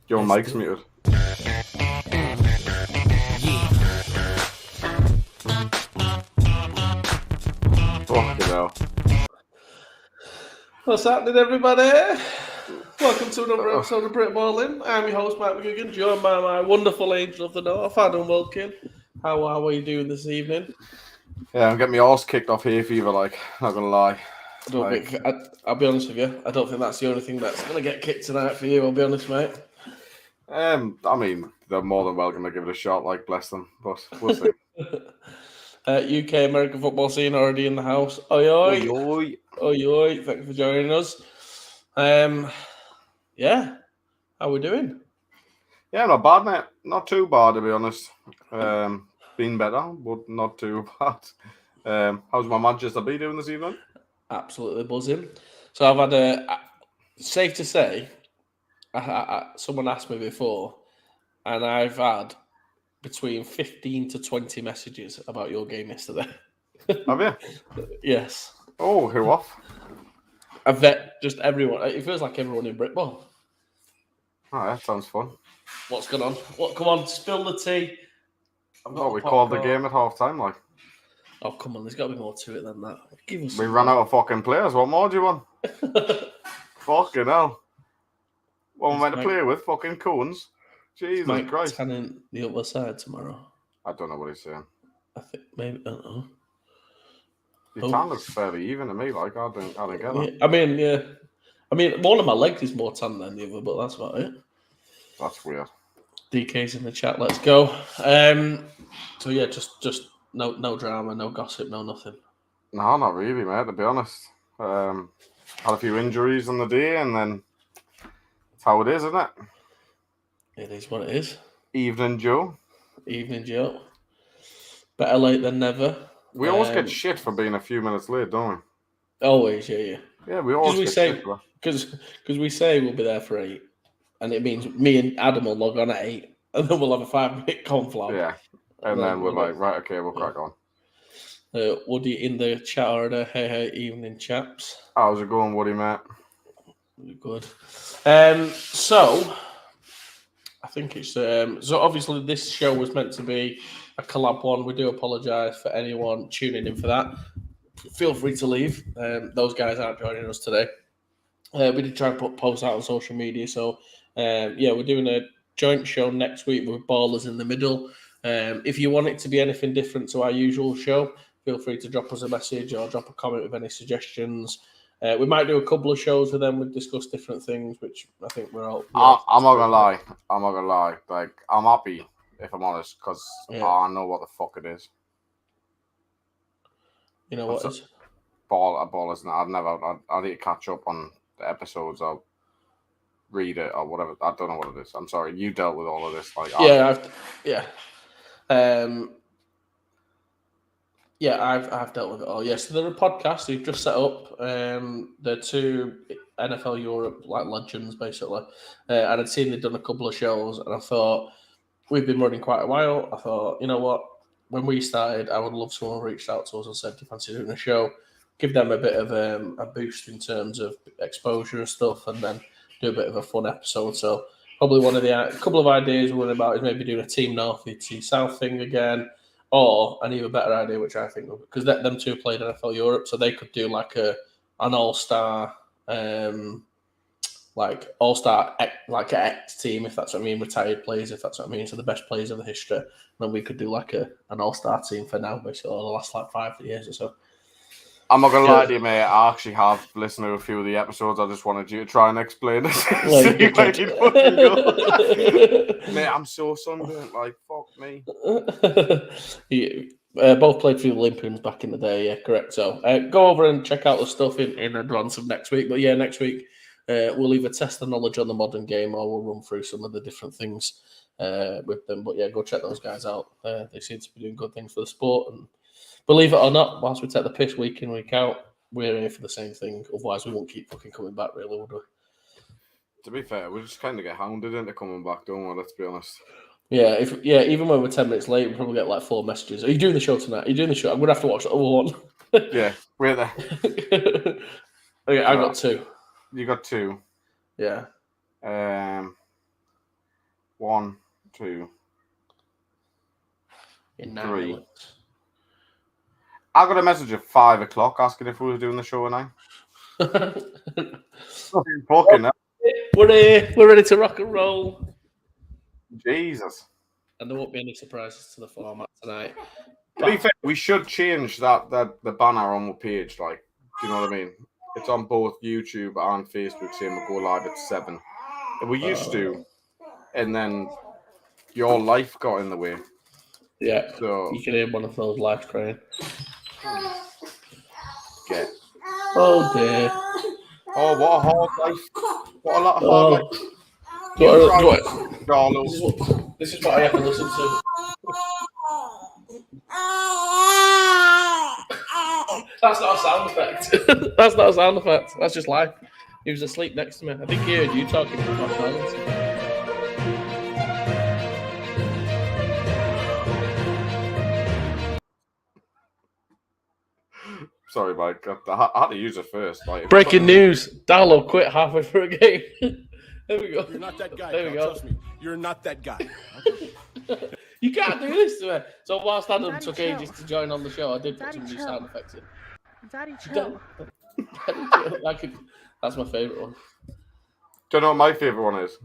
Your mic's muted. Fucking hell. What's happening, everybody? Welcome to another episode of Britballin. I'm your host, Matt McGugan, joined by my wonderful angel of the north, Adam Wilkin. How are we doing this evening? Yeah, I'm getting my arse kicked off hay fever, like, not gonna lie. I'll be honest with you, I don't think that's the only thing that's going to get kicked tonight for you, I'll be honest, mate. I mean, they're more than welcome to give it a shot, like, bless them, but we'll see. UK American football scene already in the house. Oi, oi. Oi. Oi, oi. Thank you for joining us. Yeah, how we doing? Yeah, not bad, mate. Not too bad, to be honest. Been better, but not too bad. How's my Manchester B doing this evening? Absolutely buzzing. So I've had safe to say, someone asked me before, and I've had between 15 to 20 messages about your game yesterday. Have you? Yes. Oh, who off? I bet just everyone. It feels like everyone in Britball. Oh, that sounds fun. What's going on? Come on, spill the tea. We called the game at half time, like. Oh, come on, there's got to be more to it than that. We ran out of fucking players. What more do you want? Fucking hell. What am I meant to play with? Fucking cones? Jesus Mike Christ. Tanning the other side tomorrow. I don't know what he's saying. I think maybe, I don't know. Your tan looks fairly even to me, like, I don't get that. Yeah, I mean, one of my legs is more tan than the other, but that's about it. That's weird. DK's in the chat, let's go. So yeah, just no drama, no gossip, no nothing. No, not really, mate, to be honest. Had a few injuries on the day, and then that's how it is, isn't it? It is what it is. Evening Joe. Better late than never. We always get shit for being a few minutes late, don't we? Always, yeah. Yeah, we always get shit for that. Because we say we'll be there for 8, and it means me and Adam will log on at 8, and then we'll have a 5-minute conflog. Yeah, and then we're like, right, okay, we'll crack on. Woody in the chat already. Hey, evening, chaps. How's it going, Woody, mate? Good. So I think it's so obviously this show was meant to be a collab one. We do apologise for anyone tuning in for that. Feel free to leave. Those guys aren't joining us today. We did try and put posts out on social media. So we're doing a joint show next week with Ballers in the middle. If you want it to be anything different to our usual show, feel free to drop us a message or drop a comment with any suggestions. We might do a couple of shows with them. We've discussed different things, which I think we're all. I'm not gonna lie. Like, I'm happy, if I'm honest, because I know what the fuck it is. You know what it is? Ballers. I need to catch up on the episodes. I'll read it or whatever. I don't know what it is. I'm sorry. You dealt with all of this. Like, I've dealt with it all. Yes, so they're a podcast we've just set up. They're 2 NFL Europe like legends, basically. And I'd seen they'd done a couple of shows, and I thought we've been running quite a while. I thought, you know what? When we started, I would love someone reached out to us and said, "Do you fancy doing a show?" Give them a bit of a boost in terms of exposure and stuff, and then do a bit of a fun episode. So probably one of a couple of ideas we're running about is maybe doing a Team North, Team South thing again. Or an even better idea, which I think, because them 2 played NFL Europe, so they could do like an all-star, all-star like X team, if that's what I mean, retired players, if that's what I mean, so the best players of the history. And then we could do like an all-star team for now, basically, the last 5 years or so. I'm not gonna lie to you, mate. I actually have listened to a few of the episodes. I just wanted you to try and explain it. Mate, I'm so sunburnt. Like, fuck me. Both played for the Olympians back in the day. Yeah, correct. So go over and check out the stuff in advance of next week. But yeah, next week we'll either test the knowledge on the modern game or we'll run through some of the different things with them. But yeah, go check those guys out. They seem to be doing good things for the sport, and believe it or not, whilst we take the piss week in, week out, we're here for the same thing. Otherwise, we won't keep fucking coming back, really, would we? To be fair, we just kind of get hounded into coming back, don't we? Let's be honest. Yeah, even when we're 10 minutes late, we probably get like 4 messages. Are you doing the show tonight? Are you doing the show? I'm going to have to watch the other one. Yeah, we're there. Okay, I got 2. You got 2? Yeah. 1, 2, In 9 3. minutes. I got a message at 5 o'clock asking if we were doing the show at 9. Fucking hell. We're ready to rock and roll. Jesus. And there won't be any surprises to the format tonight. To be fair, we should change the banner on the page. Like, do you know what I mean? It's on both YouTube and Facebook saying we'll go live at 7. We used to, and then your life got in the way. Yeah, so you can hear one of those lives crying. Get. Oh dear. Oh, what a hard life! What a lot of hard life. This is what I have to listen to. That's not a sound effect. That's not a sound effect. That's just life. He was asleep next to me. I think he heard you talking about balance. Sorry, Mike. I had to use it first. Like, breaking news: Darlow quit halfway through a game. There we go. You're not that guy. There we go. Trust me. You're not that guy. You can't do this to me. So whilst Adam Daddy, took chill. ages to join on the show, I did put Daddy, some new chill. sound effects in. Daddy, chill. That's my favourite one. Do you know what my favourite one is?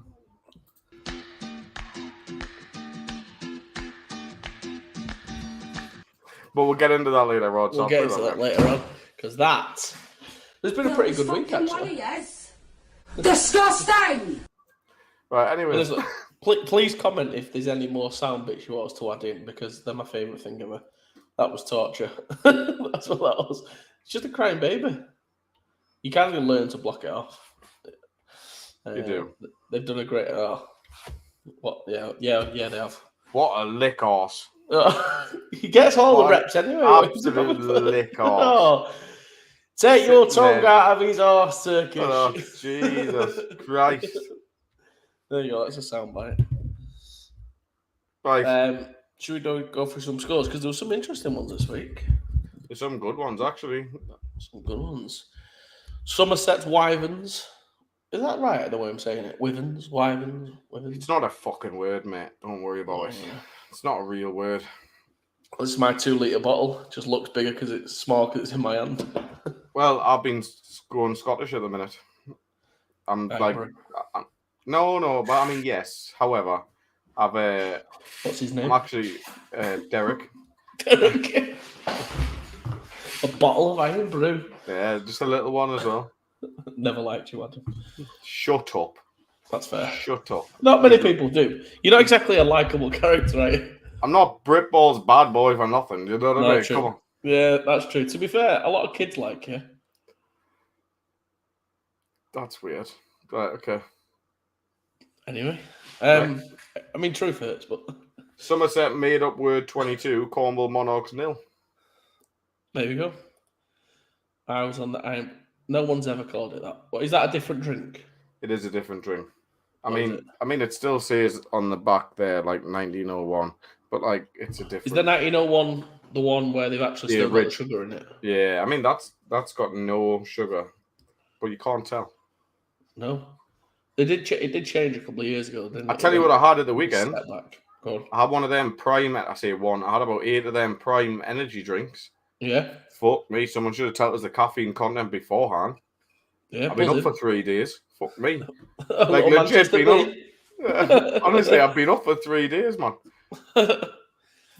But we'll get into that later, Rod. We'll get into that later on because there's been a pretty good week actually. Disgusting! Right, anyway. Please comment if there's any more sound bits you want us to add in because they're my favourite thing ever. That was torture. That's what that was. It's just a crying baby. You can't even learn to block it off. You do. They've done a great. What? Yeah, they have. What a lick arse. He gets all the reps anyway. Absolute lick arse. Oh, take your tongue out of his arse, Turkish. Oh, Jesus Christ. There you go. That's a soundbite. Right. Should we go through some scores? Because there were some interesting ones this week. There's some good ones, actually. Some good ones. Somerset Wyverns. Is that right, the way I'm saying it? Wyverns? It's not a fucking word, mate. Don't worry about it. It's not a real word. This is my 2-litre bottle. It just looks bigger because it's small because it's in my hand. Well, I've been going Scottish at the minute. I'm no, but I mean, yes. However, What's his name? I'm actually Derek. Derek. A bottle of Iron Brew. Yeah, just a little one as well. Never liked you, Adam. Shut up. That's fair. Shut up. Not many people do. You're not exactly a likable character, right? I'm not Britball's bad boy for nothing. You know what I mean? True. Come on. Yeah, that's true. To be fair, a lot of kids like you. That's weird. Right, okay. Anyway. I mean, truth hurts, but... Somerset made up word 22, Cornwall Monarchs 0. There you go. I was on the... No one's ever called it that. What, is that a different drink? It is a different drink. I What mean, it still says on the back there, like 1901, but like it's a different. Is the 1901 the one where they've actually still got the sugar in it? Yeah, I mean that's got no sugar, but you can't tell. No, they did. It did change a couple of years ago, didn't it? I tell you what, I had at the weekend. Go on. I had one of them Prime. I say one. I had about 8 of them Prime energy drinks. Yeah. Fuck me. Someone should have told us the caffeine content beforehand. Yeah. I've been up for 3 days. Fuck me. Like legit been up. Honestly, I've been up for 3 days, man.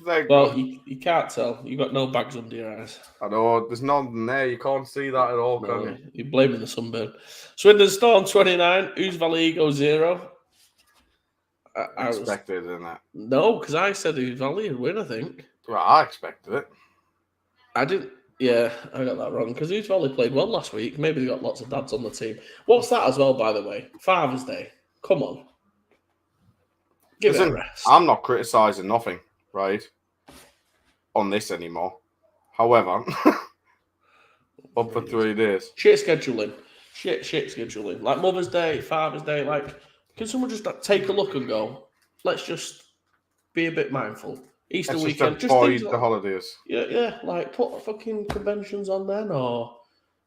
Like, well, you can't tell. You've got no bags under your eyes. I know. There's nothing there. You can't see that at all, can you? You're blaming the sunburn. Swindon Storm 29. Who's Valley Ego 0? I expected, isn't it? No, because I said Who's Valley would win, I think. Well, I expected it. I didn't. Yeah, I got that wrong because Who's Valley played well last week. Maybe they got lots of dads on the team. What's that as well, by the way? Father's Day. Come on. Give it a rest. I'm not criticising nothing, right, on this anymore. However, up for 3 days. Shit scheduling. Shit scheduling. Like Mother's Day, Father's Day. Like, can someone just take a look and go, let's just be a bit mindful. Easter let's weekend. Just avoid the holidays. Yeah. Like, put fucking conventions on then or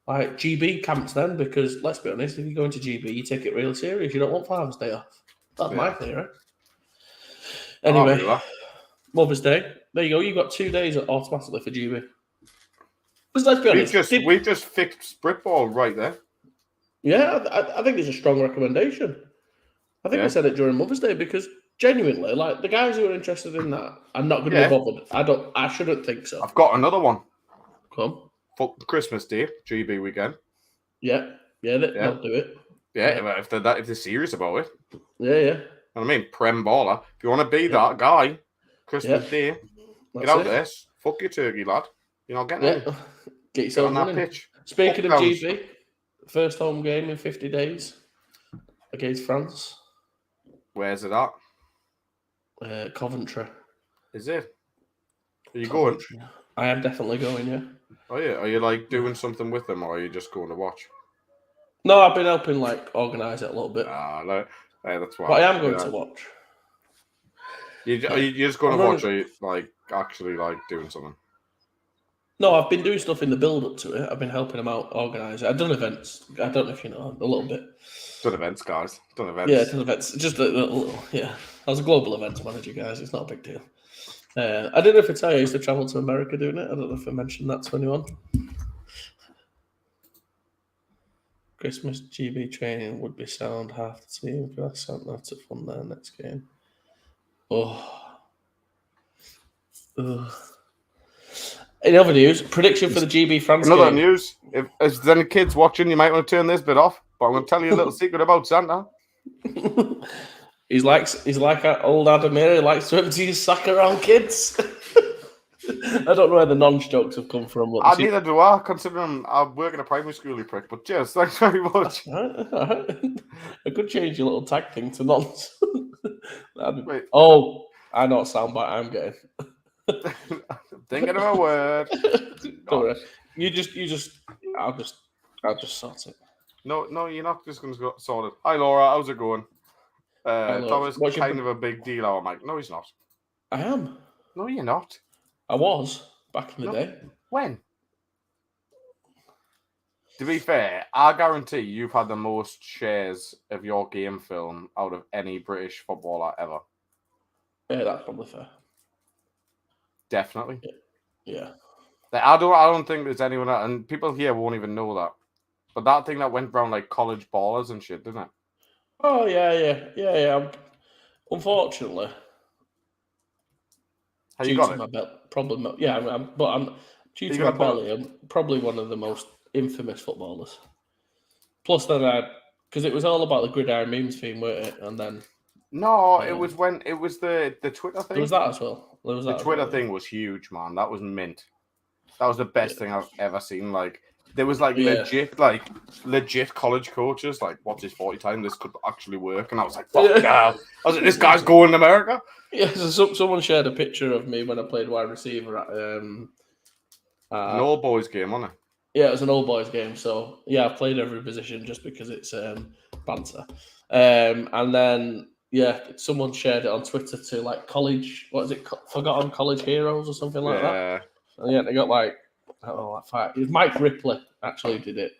like GB camps then because, let's be honest, if you go into GB, you take it real serious. You don't want Father's Day off. That's my theory. Anyway, do that. Mother's Day. There you go. You got 2 days automatically for GB. Because let's be honest, We just fixed Britball right there. yeah, I think it's a strong recommendation. I think I said it during Mother's Day because genuinely, like the guys who are interested in that are not going to be bothered. I shouldn't think so. I've got another one. Come. For Christmas Day, GB weekend. Yeah, they'll do it. Yeah, if they're serious about it. Yeah. You know what I mean? Prem baller. If you want to be that guy, Christmas Day, get out there. Fuck your turkey, lad. You're not getting any. Get yourself on that pitch. Speaking of GB, first home game in 50 days against France. Where's it at? Coventry. Is it? Are you going? I am definitely going, yeah. Oh, yeah. Are you like doing something with them or are you just going to watch? No, I've been helping like organise it a little bit. No, that's why. But I am going to watch. Are you just going to watch or are you like actually like doing something? No, I've been doing stuff in the build up to it. I've been helping them out organise it. I've done events. I don't know if you know, a little bit. Done events, guys. Done events. Yeah, done events. Just a little, yeah. I was a global events manager, guys. It's not a big deal. I don't know if I tell you, I used to travel to America doing it. I don't know if I mentioned that to anyone. Christmas GB training would be sound, half the team. That's something to fun there next game. In other news, prediction for the GB France game. Another news. If there's any kids watching, you might want to turn this bit off. But I'm going to tell you a little secret about Santa. He's like old Adam here. He likes to empty his sack around kids. I don't know where the non-jokes have come from. Neither do I, considering I work in a primary school, you prick. But cheers, thanks very much. I could change your little tag thing to nonce. Wait. Oh, I know what soundbite I'm getting. Thinking of a word. Don't worry. I'll just sort it. No, you're not just going to sort it. Hi, Laura. How's it going? Thomas, kind of a big deal. I'm like, no, he's not. I am. No, you're not. I was back in the day. When? To be fair, I guarantee you've had the most shares of your game film out of any British footballer ever. Yeah, that's probably fair. Definitely. Yeah. I don't think there's anyone else, and people here won't even know that. But that thing that went around like college ballers and shit, didn't it? Oh yeah. Unfortunately, Have you got it? My probably not. Yeah, I'm due to my belly. I'm probably one of the most infamous footballers. Plus, then because it was all about the gridiron memes theme, weren't it? And then it was when it was the Twitter thing. There was that as well. The Twitter thing was huge, man. That was mint. That was the best thing I've ever seen. Like there was legit college coaches like, what's his 40 time? This could actually work. And I was like, fuck yeah. I was like, this guy's going to America. Yeah, so someone shared a picture of me when I played wide receiver at an old boys game, wasn't it? Yeah, it was an old boys game. So yeah, I played every position just because it's banter. And then someone shared it on Twitter to like college. What is it? Forgotten College Heroes or something like that. And yeah, they got like I don't know, like 5. It was Mike Ripley actually did it.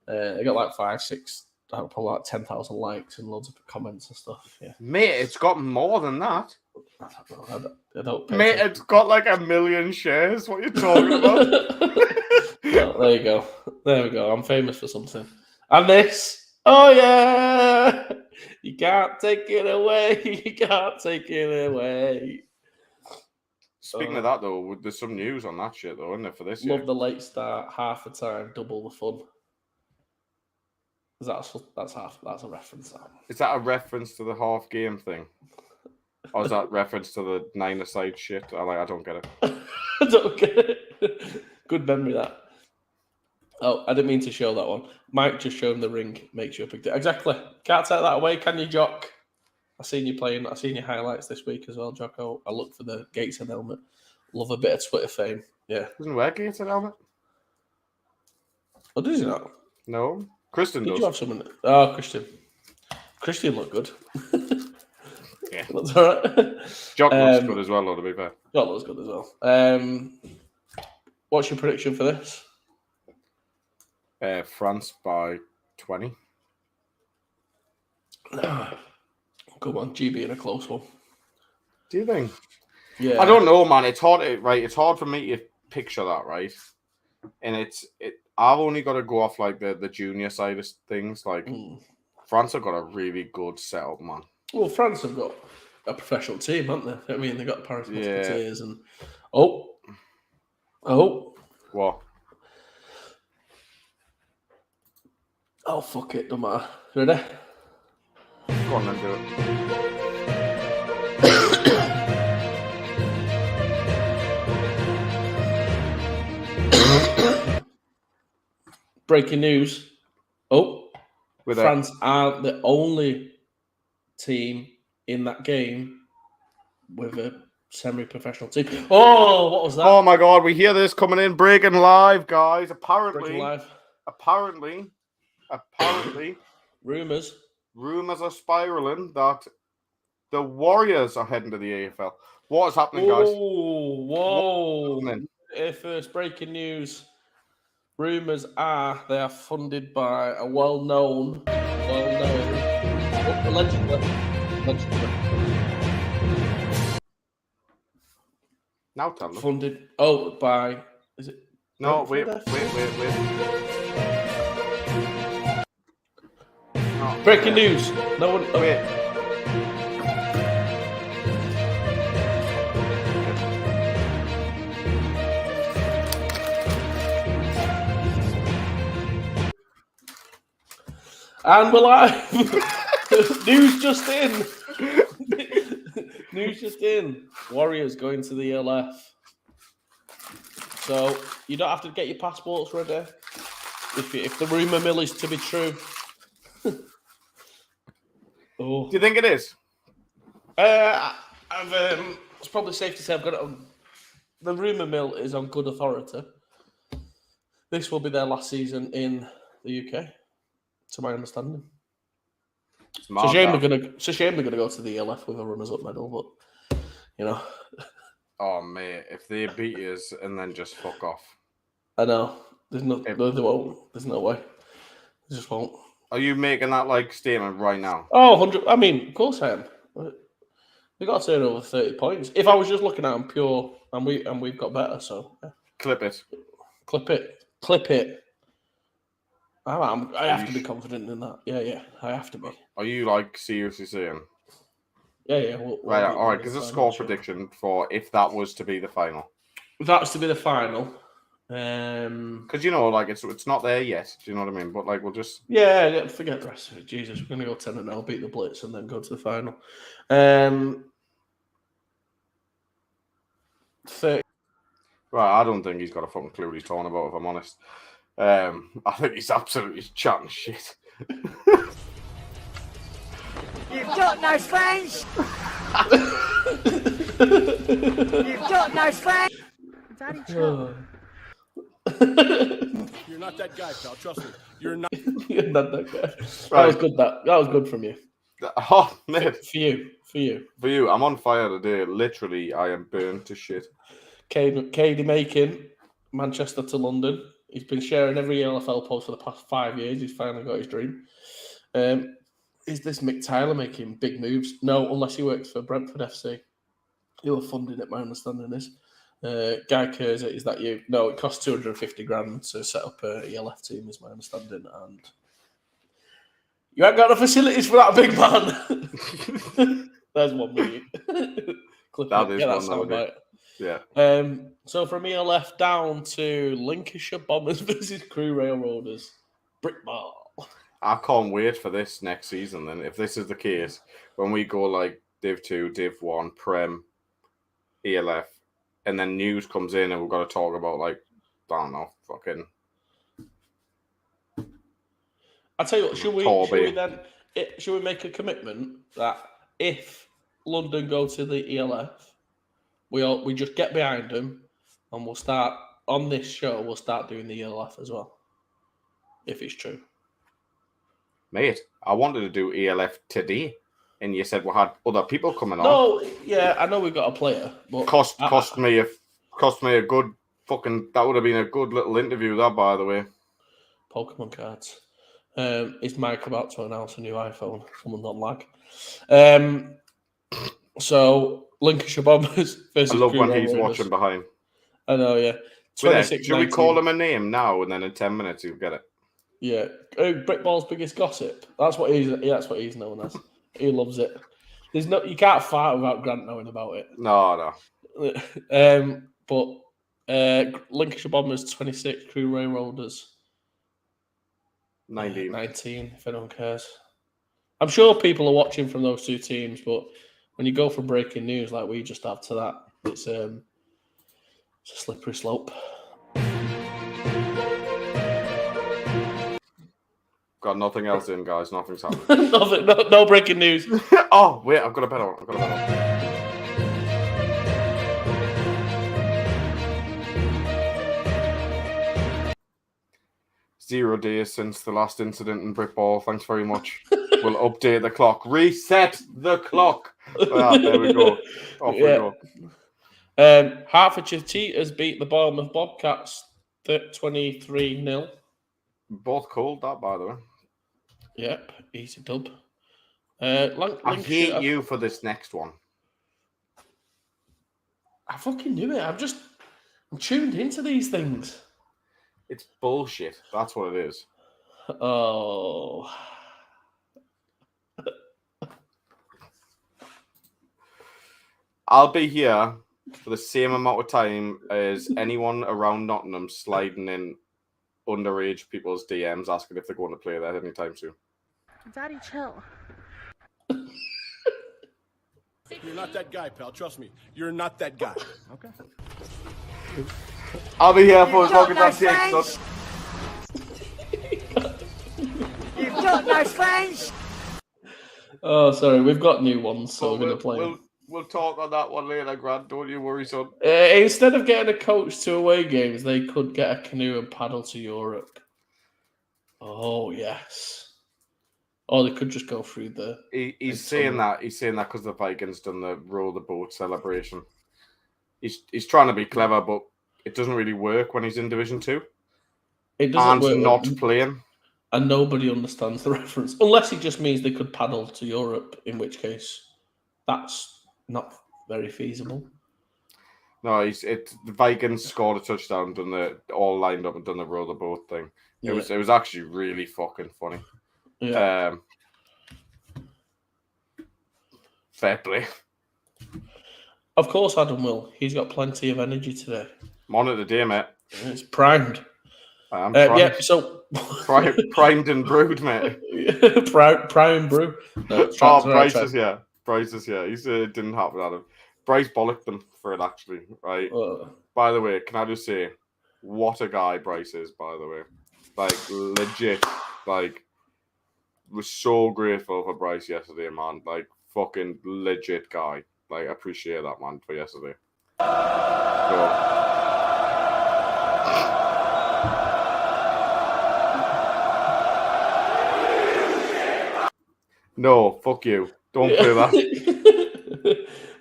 They got like 5, 6, probably like 10,000 likes and loads of comments and stuff. Yeah, mate, it's got more than that. I don't know. I don't mate, it's got like 1 million shares. What are you talking about? Well, there you go. There we go. I'm famous for something. And this. Oh yeah. You can't take it away. You can't take it away. Speaking of that, though, there's some news on that shit, though, isn't there, for this year? Love the late start, half the time, double the fun. That's a reference. Is that a reference to the half game thing? Or is that reference to the 9-a-side shit? I don't get it. I don't get it. Good memory, that. Oh, I didn't mean to show that one. Mike just showed him the ring. Makes you a big deal. Exactly. Can't take that away, can you, Jock? I've seen you playing. I've seen your highlights this week as well, Jocko. I look for the Gateshead helmet. Love a bit of Twitter fame. Yeah. Doesn't wear Gateshead helmet? Oh, does he not? No. Christian does. Did you have someone? Oh, Christian. Christian looked good. Yeah. That's all right. Jock looks good as well, though, to be fair. Jock looks good as well. What's your prediction for this? France by 20. Come on, GB in a close one. Do you think? Yeah. I don't know, man. It's hard. It's hard for me to picture that, right? And I've only got to go off like the junior side of things. Like France have got a really good setup, man. Well, France have got a professional team, haven't they? I mean, they got Paris Musketeers and What? Oh, fuck it, don't matter. Ready? Go on then, do it. Breaking news. With France are the only team in that game with a semi-professional team. Oh, what was that? Oh my God, we hear this coming in, breaking live, guys. Apparently, rumors are spiraling that the Warriors are heading to the AFL. What is happening, guys? Whoa! First breaking news. Rumors are they are funded by a well-known, allegedly. Now tell them. Funded by is it? No, wait. No. Breaking news. No one. Wait. And we're live. News just in. Warriors going to the ELF. So you don't have to get your passports ready if the rumor mill is to be true. Do you think it is? It's probably safe to say I've got it on. The rumor mill is on good authority. This will be their last season in the UK, to my understanding. It's a shame they're gonna go to the ELF with a runners-up medal, but you know. Oh mate, if they beat us and then just fuck off. I know. They won't. There's no way. They just won't. Are you making that like statement right now? Oh, 100. I mean, of course I am. We got to turn over 30 points. If I was just looking at them pure, and we've got better, so yeah. Clip it. I have to be confident in that. Yeah, I have to be. Are you like seriously saying? Yeah. Right, all right. Because a score prediction for if that was to be the final. If that was to be the final, because like it's not there yet. Do you know what I mean? But like we'll just forget the rest of it. Jesus, we're gonna go 10-0, beat the Blitz, and then go to the final. 30. Right, I don't think he's got a fucking clue what he's talking about. If I'm honest, I think he's absolutely chatting shit. You've got no friends. You've got no friends. Daddy Trump. You're not that guy, pal. Trust me. You're not. You're not that guy. Right. That was good. That was good from you. Oh, mate. For you. I'm on fire today. Literally, I am burned to shit. Katie Makin, Manchester to London. He's been sharing every LFL post for the past 5 years. He's finally got his dream. Is this Mick Tyler making big moves? No, unless he works for Brentford FC. Who are funding it, my understanding is. Guy Kurza, is that you? No, it costs 250 grand to set up a ELF team, is my understanding. And you ain't got the facilities for that, big man. There's 1 minute. That is one minute. Yeah. So from ELF down to Lincolnshire Bombers versus Crew Railroaders. Britball. I can't wait for this next season then. If this is the case, when we go like Div 2, Div 1, Prem, ELF, and then news comes in and we've got to talk about like, I don't know, fucking... I'll tell you what, should we make a commitment that if London go to the ELF, we just get behind them and we'll start, on this show, we'll start doing the ELF as well. If it's true. Mate, I wanted to do ELF today, and you said we had other people coming on. No, yeah, I know we've got a player, but cost me a good fucking. That would have been a good little interview. That, by the way. Pokemon cards. Is Mike about to announce a new iPhone? Someone not lag. So Lancashire Bombers versus I love Crewe when Road he's Raiders. watching behind. I know, yeah. Should we 26-19. call him a name now and then in 10 minutes he'll get it? Yeah. Oh, Britball's biggest gossip. That's what he's known as. He loves it. You can't fart without Grant knowing about it. No. But Lancashire Bombers 26, Crewe Railroaders 19, if anyone cares. I'm sure people are watching from those two teams, but when you go from breaking news like we just have to that, it's a slippery slope. Got nothing else in, guys. Nothing's happening. No breaking news. Oh, wait, I've got a bet on. 0 days since the last incident in Britball. Thanks very much. We'll update the clock. Reset the clock. There we go. Off we go. Hertfordshire Cheetahs beat the Bournemouth Bobcats 23-0. Both called that, by the way. Yep, easy dub. I hate you for this next one. I fucking knew it. I'm tuned into these things. It's bullshit. That's what it is. Oh. I'll be here for the same amount of time as anyone around Nottingham sliding in underage people's DMs asking if they're going to play that anytime soon. Daddy, chill. You're not that guy, pal. Trust me. You're not that guy. Okay. I'll be here for as long as no that takes, son. You've got no friends. Oh, sorry. We've got new ones, so we're going to play them. We'll talk on that one later, Grant. Don't you worry, son. Instead of getting a coach to away games, they could get a canoe and paddle to Europe. Oh, yes. Or they could just go through the... He's saying that because the Vikings done the row the boat celebration. He's trying to be clever, but it doesn't really work when he's in Division 2. It doesn't work. Not playing. And nobody understands the reference. Unless it just means they could paddle to Europe, in which case that's not very feasible. No, the Vikings scored a touchdown, all lined up and done the row the boat thing. Yeah. It was actually really fucking funny. Yeah. Fair play. Of course, Adam will. He's got plenty of energy today. I'm on it today, mate. It's primed. I'm primed. Yeah, so primed and brewed, mate. Prime brew. No, Bryce is here. He said it didn't happen, Adam. Bryce bollocked them for it, actually, right? By the way, can I just say, what a guy Bryce is, by the way. Like, legit. Like, was so grateful for Bryce yesterday, man. Like, fucking legit guy. Like, I appreciate that, man, for yesterday. No, fuck you. Don't play that.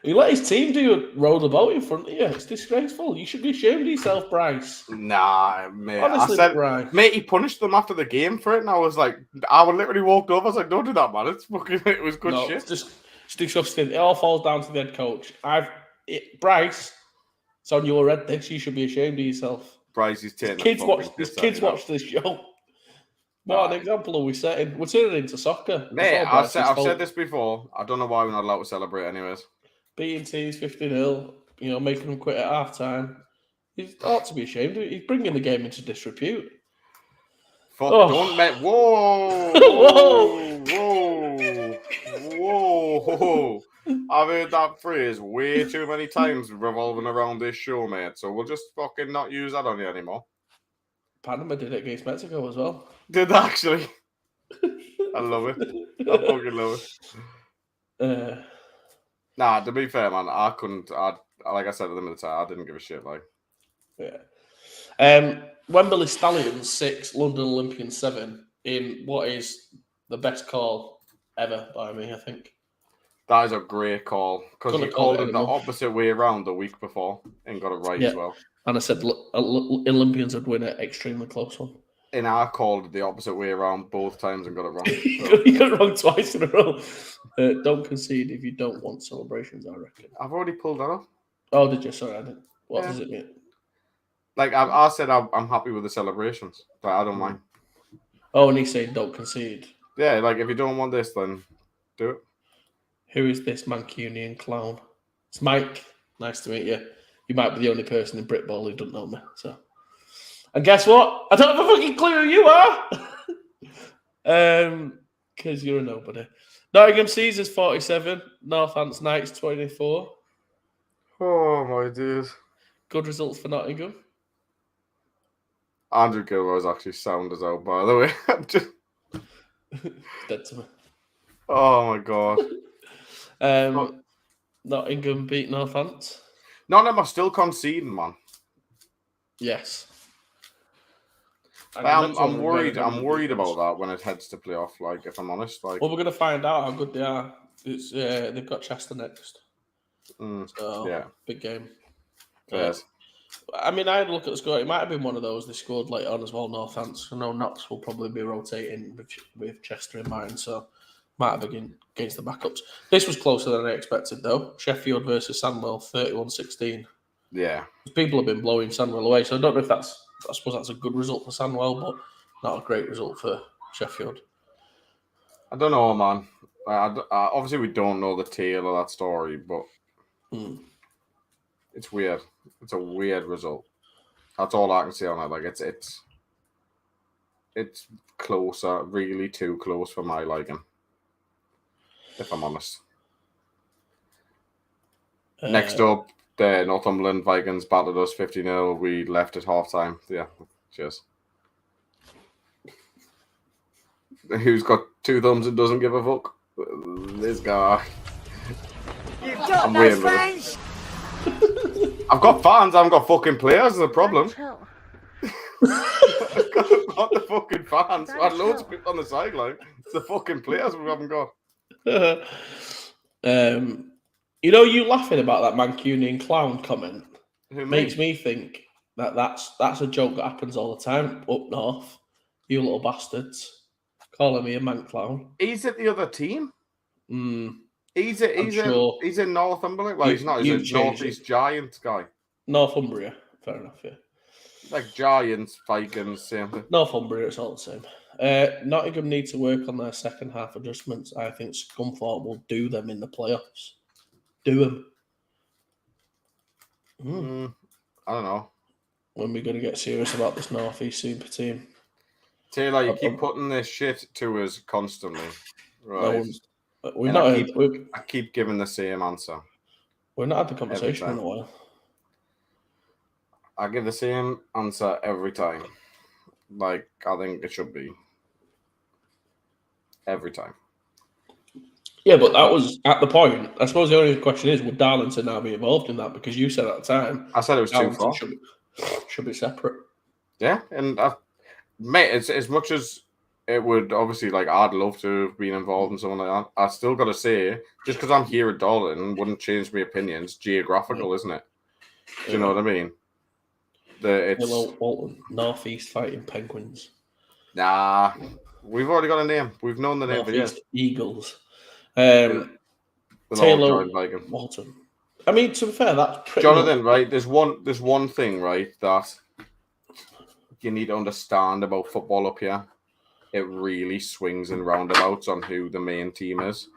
He let his team do a roll the boat in front of you. It's disgraceful. You should be ashamed of yourself, Bryce. Nah, mate. Honestly, I said, Bryce. mate, he punished them after the game for it, and I was like, I literally walked over. I was like, don't do that, man. It's fucking, it was good shit. It's disgusting. It all falls down to the head coach. Bryce, it's on your head. This you should be ashamed of yourself. Bryce is taking. Kids watch this show. What an example are we setting? We're turning into soccer. Mate, I've said this before. I don't know why we're not allowed to celebrate, anyways. Beating teams 50-0, making them quit at half time. He ought to be ashamed of it. He's bringing the game into disrepute. Don't make. Whoa! Whoa! I've heard that phrase way too many times revolving around this show, mate. So we'll just fucking not use that on you anymore. Panama did it against Mexico as well. Did they actually? I love it. I fucking love it. Nah, to be fair, man, I couldn't. Like I said at the minute, I didn't give a shit. Like, yeah. Wembley Stallions 6, London Olympians 7 in what is the best call ever by me, I think. That is a great call because you called it the opposite way around the week before and got it right as well. And I said Olympians would win an extremely close one. And I called it the opposite way around both times and got it wrong. You got it wrong twice in a row. Don't concede if you don't want celebrations, I reckon. I've already pulled that off. Oh, did you? Sorry, I didn't. What Yeah. does it mean? Like I said, I'm happy with the celebrations. Like, I don't mind. Oh, and he's saying don't concede. Yeah, like if you don't want this, then do it. Who is this Mancunian clown? It's Mike. Nice to meet you. You might be the only person in Britball who doesn't know me. So, and guess what? I don't have a fucking clue who you are. Because you're a nobody. Nottingham Caesars 47. Northants Knights 24. Oh my days. Good results for Nottingham. Andrew Gilmore's actually sound as out, by the way. Dead to me. Oh my god. Nottingham beat Northants. None of them are still conceding, man. Yes. I'm worried. I'm worried about that when it heads to playoff. Like, if I'm honest, like. Well, we're gonna find out how good they are. It's they've got Chester next. So yeah, big game. Yes. I mean, I had a look at the score. It might have been one of those they scored late on as well. Northants. I know Knox will probably be rotating with Chester in mind, so might have been against the backups. This was closer than I expected, though. Sheffield versus Sandwell, 31-16. Yeah. People have been blowing Sandwell away, so I don't know if that's. I suppose that's a good result for Sandwell, but not a great result for Sheffield. I don't know, man. Obviously, we don't know the tail of that story, but it's weird. It's a weird result. That's all I can say on it. Like, it's closer, really too close for my liking, if I'm honest. Next up, the Northumberland Vikings battered us 50-0. We left at halftime. Yeah, cheers. Who's got 2 thumbs and doesn't give a fuck? This guy. You've got I'm no waiting with it. friends. I've got fans. I haven't got fucking players. Is the problem? I've got the fucking fans. I had loads of people on the sideline. It's the fucking players we haven't got. You know, you laughing about that Mancunian clown comment Who, makes me think that that's a joke that happens all the time up north. You little bastards calling me a man clown. He's at the other team. He's sure. in Northumberland. Well, he's not. He's a Northeast Giants guy. Northumbria, fair enough. Yeah, like Giants, Vikings, same thing. Northumbria, it's all the same. Nottingham need to work on their second half adjustments. I think Scunthorpe will do them in the playoffs. Do them. I don't know. When we're going to get serious about this North East Super team. Taylor, you keep putting this shit to us constantly. Right. I keep giving the same answer. We've not had the conversation in a while. I give the same answer every time. Like, I think it should be. Every time. Yeah, but that was at the point. I suppose the only question is, would Darlington now be involved in that? Because you said at the time, I said it was too far. Should be separate. Yeah, and mate, it's as much as it would obviously, like, I'd love to have been involved in something like that. I still got to say, just because I'm here at Darlington wouldn't change my opinion. It's geographical, isn't it? Do you know what I mean? Hello, Walton, North East Fighting Penguins. Nah, we've already got a name. We've known the name for years. Eagles. Taylor Walton. I mean, to be fair, that's pretty Jonathan, right? There's one thing, right, that you need to understand about football up here. It really swings and roundabouts on who the main team is.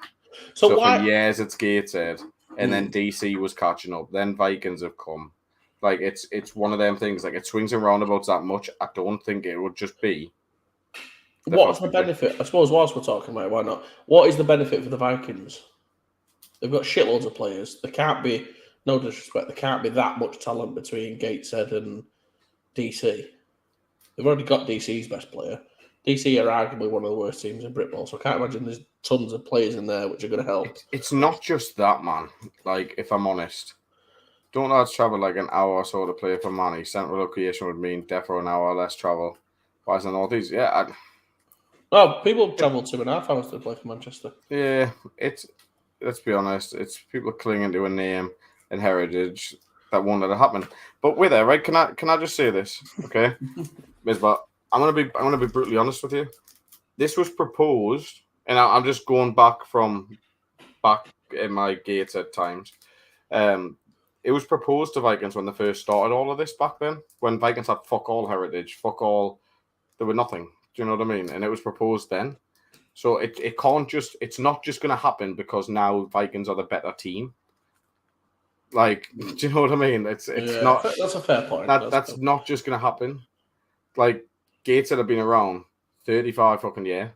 So for years it's Gateshead, and then DC was catching up. Then Vikings have come. Like, it's one of them things. Like, it swings and roundabouts that much. I don't think it would just be. What's the benefit? I suppose whilst we're talking about it, why not? What is the benefit for the Vikings? They've got shitloads of players. There can't be, no disrespect, there can't be that much talent between Gateshead and DC. They've already got DC's best player. DC are arguably one of the worst teams in Britball, so I can't imagine there's tons of players in there which are going to help. It's not just that, man. Like, if I'm honest. Don't lads travel like an hour or so to play for money? Central location would mean defo an hour less travel. Why is the Northeast? Yeah, well, people travel 2.5 hours to play for Manchester. Yeah, let's be honest, it's people clinging to a name and heritage that won't let it happen. But with it, right? Can I just say this, okay? Misbah, I'm gonna be brutally honest with you. This was proposed, and I'm just going back in my Gator times. It was proposed to Vikings when they first started all of this back then, when Vikings had fuck all heritage, fuck all, there were nothing. Do you know what I mean? And it was proposed then. So it can't just, it's not just going to happen because now Vikings are the better team. Like, do you know what I mean? It's not. That's a fair point. That's not just going to happen. Like, Gator have been around 35 fucking years.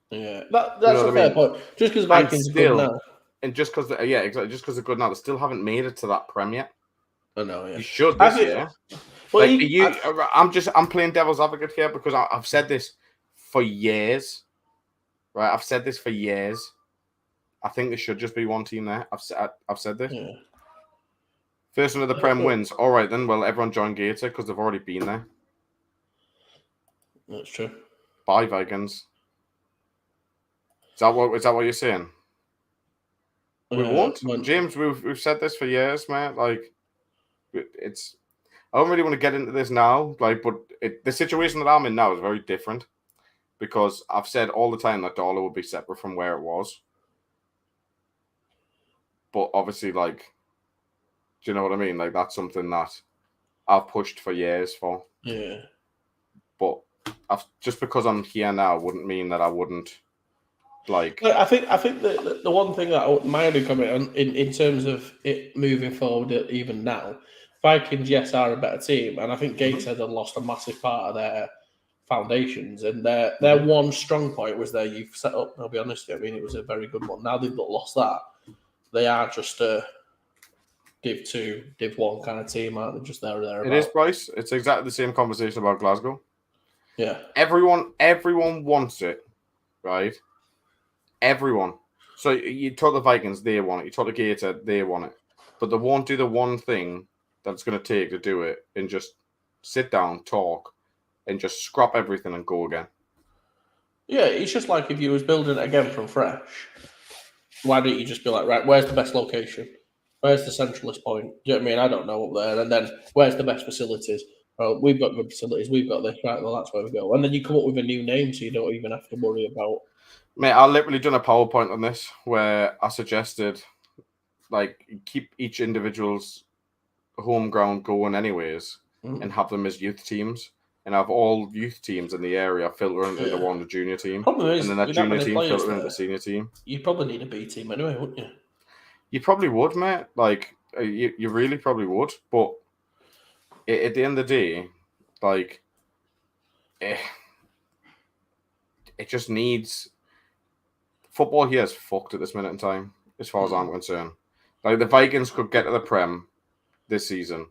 Yeah, that's a fair point. Just because Vikings are good now. And just because, exactly. Just because they're good now, they still haven't made it to that Prem yet. I know, yeah. You should this year. Well, I'm playing devil's advocate here because I've said this for years. Right, I've said this for years. I think there should just be one team there. I've said this. Yeah. First one of the Prem wins. All right, then. Well, everyone join Gator because they've already been there. That's true. Bye, Vikings. Is that what you're saying? We won't, James. We've said this for years, man. Like, it's. I don't really want to get into this now, like, but the situation that I'm in now is very different because I've said all the time that Darla would be separate from where it was. But obviously, like, do you know what I mean? Like, that's something that I've pushed for years for. Yeah. But just because I'm here now wouldn't mean that I wouldn't. Like, I think the one thing that my only comment on in terms of it moving forward, even now, Vikings, yes, are a better team, and I think Gateshead had lost a massive part of their foundations, and their one strong point was their youth setup. I'll be honest with you, I mean, it was a very good one. Now they've lost that. They are just a Div 2, Div 1 kind of team, aren't they? Just there or there. It is, Bryce. It's exactly the same conversation about Glasgow. Yeah. Everyone wants it, right? Everyone. So you talk the Vikings, they want it. You talk the Gator, they want it. But they won't do the one thing that it's going to take to do it and just sit down, talk, and just scrap everything and go again. Yeah, it's just like if you was building it again from fresh, why don't you just be like, right, where's the best location? Where's the centralist point? Do you know what I mean? I don't know up there. And then where's the best facilities? Well, we've got good facilities. We've got this. Right, well, that's where we go. And then you come up with a new name so you don't even have to worry about... Mate, I literally done a PowerPoint on this where I suggested, like, keep each individual's home ground going anyways and have them as youth teams and have all youth teams in the area filter into the one junior team. Is, and then that junior team filter into the senior team. You'd probably need a B team anyway, wouldn't you? You probably would, mate. Like, you really probably would. But at the end of the day, like, it just needs... Football here is fucked at this minute in time, as far as I'm concerned. Like, the Vikings could get to the Prem this season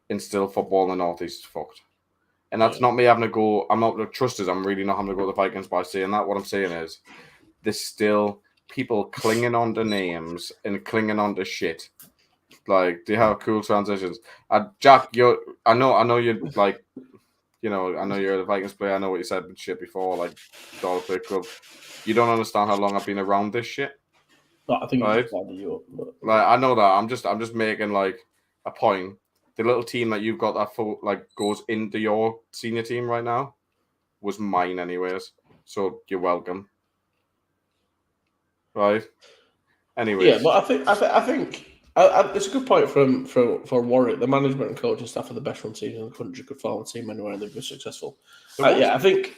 and still football in the Northeast is fucked. And that's not me having to go... I'm not... Trust us, I'm really not having to go to the Vikings by saying that. What I'm saying is there's still people clinging on to names and clinging on to shit. Like, they have cool transitions. Jack, I know you're like... You know, I know you're the Vikings player. I know what you said shit before, like, Dollar Play Club. You don't understand how long I've been around this shit. No, I think right? You up, but... Like, I know that. I'm just making, like, a point. The little team that you've got that goes into your senior team right now was mine anyways. So you're welcome. Right? Anyways. Yeah, but I think it's a good point for Warwick. The management and coaching staff are the best run team in the country. Could form a team anywhere and they'd be successful. Yeah, I think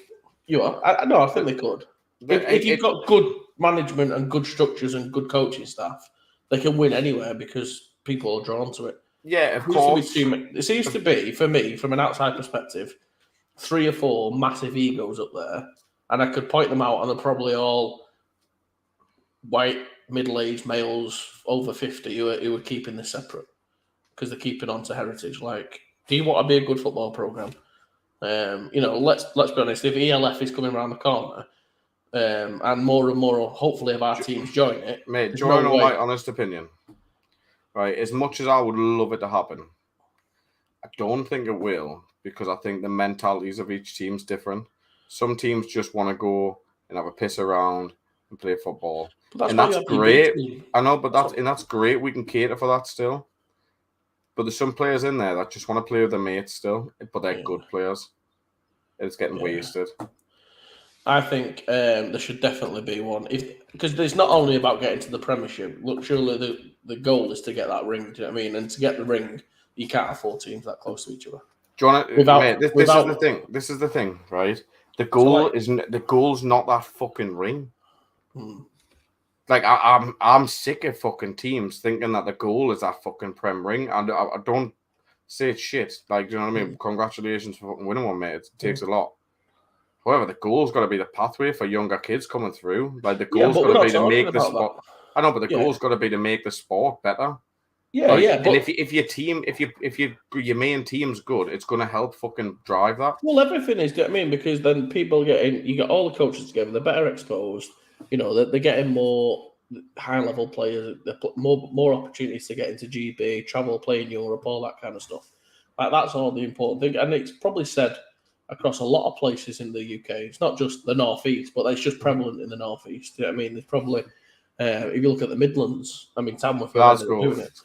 you are. I think they could. If you've got good management and good structures and good coaching staff, they can win anywhere because people are drawn to it. Yeah, of course. It seems to be, for me, from an outside perspective, 3 or 4 massive egos up there, and I could point them out, and they're probably all white, middle-aged males over 50 who are keeping this separate because they're keeping on to heritage. Like, do you want to be a good football program? Let's be honest. If ELF is coming around the corner, and more, hopefully, of our teams join it, mate. Join on my honest opinion. Right, as much as I would love it to happen, I don't think it will because I think the mentalities of each team's different. Some teams just want to go and have a piss around and play football. And that's great. I know, but that's great. We can cater for that still. But there's some players in there that just want to play with their mates still, but they're good players. It's getting wasted. I think there should definitely be one. Because it's not only about getting to the Premiership. Look, surely the goal is to get that ring. Do you know what I mean? And to get the ring, you can't afford teams that close to each other. Do you want to, mate? This is the thing. This is the thing, right? The goal's not that fucking ring. Like I'm sick of fucking teams thinking that the goal is that fucking Prem ring, and I don't say it's shit. Like, do you know what I mean? Congratulations for fucking winning one, mate. It takes a lot. However, the goal's got to be the pathway for younger kids coming through. Like the goal's got to be to make the sport. I know, but the goal's got to be to make the sport better. Yeah, like, yeah. And if your team, if your main team's good, it's going to help fucking drive that. Well, everything is. Do you know what I mean? Because then people you get all the coaches together. They're better exposed. You know, they're getting more high level players. They're more opportunities to get into GB, travel, play in Europe, all that kind of stuff. Like that's all the important thing, and it's probably said across a lot of places in the UK. It's not just the Northeast, but it's just prevalent in the Northeast. You know what I mean? There's probably, if you look at the Midlands, I mean, Tamworth are doing it.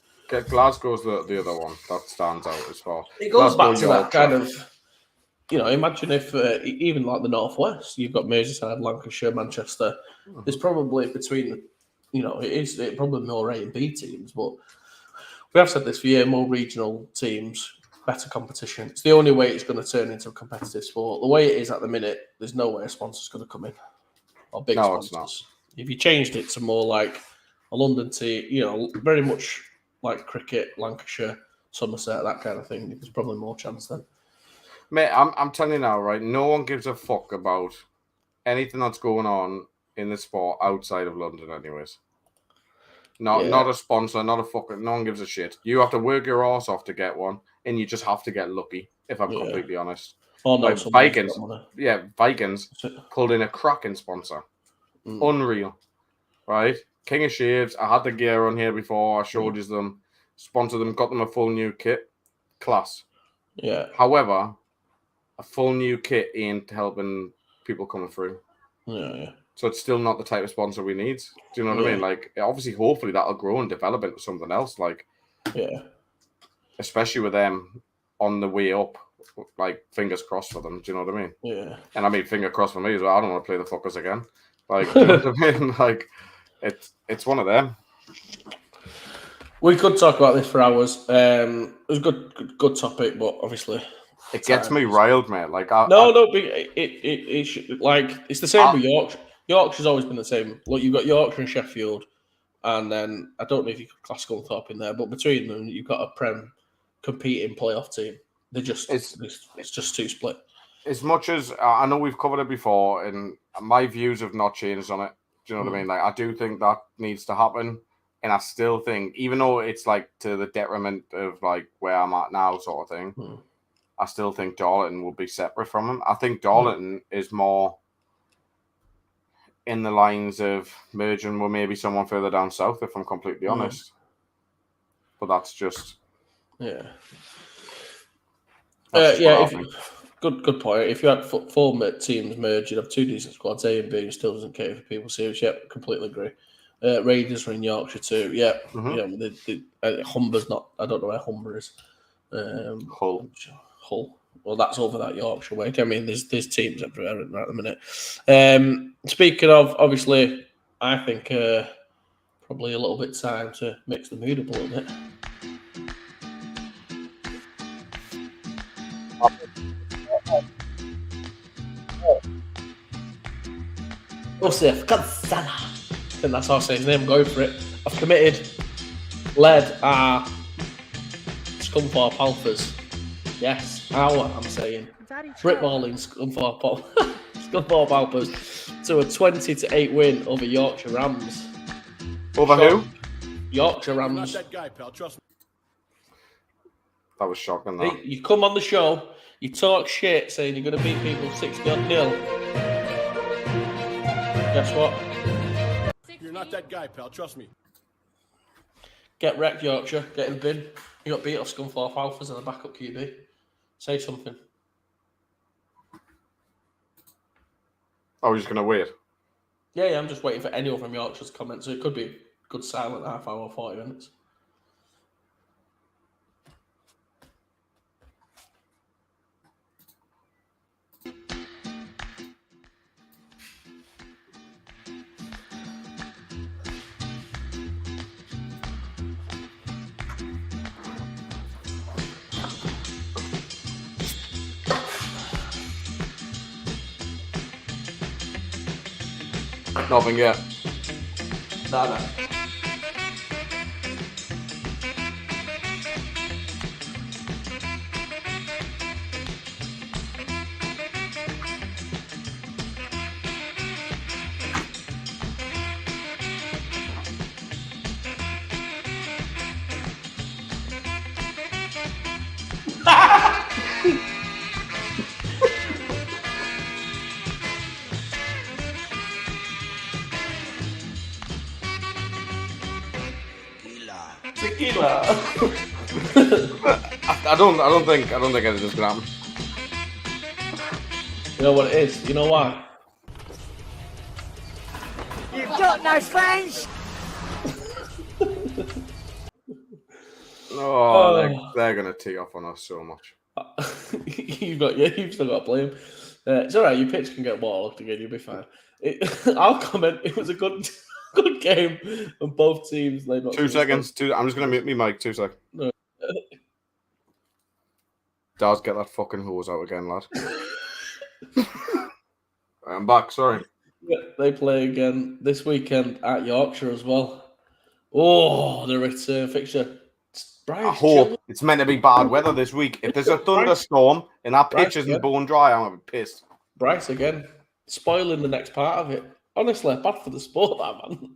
Glasgow's the other one that stands out as well. It goes back to that kind of, you know, imagine if even like the Northwest, you've got Merseyside, Lancashire, Manchester. There's probably between, you know, it's probably more A and B teams, but we have said this for years, more regional teams, better competition. It's the only way it's going to turn into a competitive sport. The way it is at the minute, there's no way a sponsor's going to come in. Or big sponsors. It's not. If you changed it to more like a London team, you know, very much like cricket, Lancashire, Somerset, that kind of thing, there's probably more chance then. Mate, I'm telling you now, right? No one gives a fuck about anything that's going on in the sport outside of London, anyways. Not a sponsor, not a fucking. No one gives a shit. You have to work your ass off to get one, and you just have to get lucky. If I'm completely honest. Oh no, like Vikings pulled in a cracking sponsor. Unreal, right? King of Shades. I had the gear on here before. I showed you them. Sponsored them. Got them a full new kit. Class. Yeah. However, a full new kit ain't helping people coming through. Yeah. So it's still not the type of sponsor we need. Do you know what I mean? Like, obviously, hopefully that'll grow and develop into something else. Like, especially with them on the way up. Like, fingers crossed for them. Do you know what I mean? Yeah. And I mean, finger crossed for me as well. I don't want to play the fuckers again. Like, do you know what I mean? Like, it's one of them. We could talk about this for hours. It was a good topic, but obviously it gets me riled, mate. Like, it should, like it's the same with Yorkshire. Yorkshire's always been the same. Look, you've got Yorkshire and Sheffield, and then I don't know if you could class Scunthorpe in there, but between them, you've got a Prem competing playoff team. It's just too split. As much as I know we've covered it before, and my views have not changed on it. Do you know what I mean? Like, I do think that needs to happen. And I still think, even though it's like to the detriment of like where I'm at now, sort of thing, I still think Darlington will be separate from him. I think Darlington is more in the lines of merging with maybe someone further down south, if I'm completely honest. But that's just Good point. If you had four teams merged, you'd have two decent squads, A and B, and still doesn't care for people serious. Yep, completely agree. Raiders are in Yorkshire too. Yeah, Humber's not. I don't know where Humber is. Hull. Well, that's over that Yorkshire way. I mean, there's teams everywhere right at the minute. Speaking of, obviously, I think probably a little bit time to mix the mood up a little bit. Joseph Cancela. I think that's how I say his name. Go for it. I've committed. Led our Scunthorpe Alphas. Yes, I'm saying. Britballin Scunthorpe Alphas to a 20-8 win over Yorkshire Rams. Over who? Yorkshire Rams. Not that guy, pal. Trust me. That was shocking. That. Hey, you come on the show, you talk shit, saying you're going to beat people 60-0. Guess what? You're not that guy, pal. Trust me. Get wrecked, Yorkshire. Get in the bin. You got beat off Scunthorpe Alphas and a backup QB. Say something. Oh, you're just going to wait? Yeah, I'm just waiting for anyone from Yorkshire's comments. So it could be a good silent half hour, 40 minutes. Nothing yet. Nah. Tequila. I don't think anything's gonna happen. You know what it is? You know why? You've got no friends. They're gonna tee off on us so much. You've still got to play him. It's all right. Your pitch can get waterlogged again. You'll be fine. I'll comment. It was a good game, and both teams. 2 seconds. I'm just gonna mute me mic. 2 seconds. No. Daz, get that fucking hose out again, lad. I'm back. Sorry. They play again this weekend at Yorkshire as well. Oh, the return fixture. I hope it's meant to be bad weather this week. If there's a thunderstorm and that pitch isn't bone dry, I'm gonna be pissed. Bryce again, spoiling the next part of it. Honestly, bad for the sport, that man.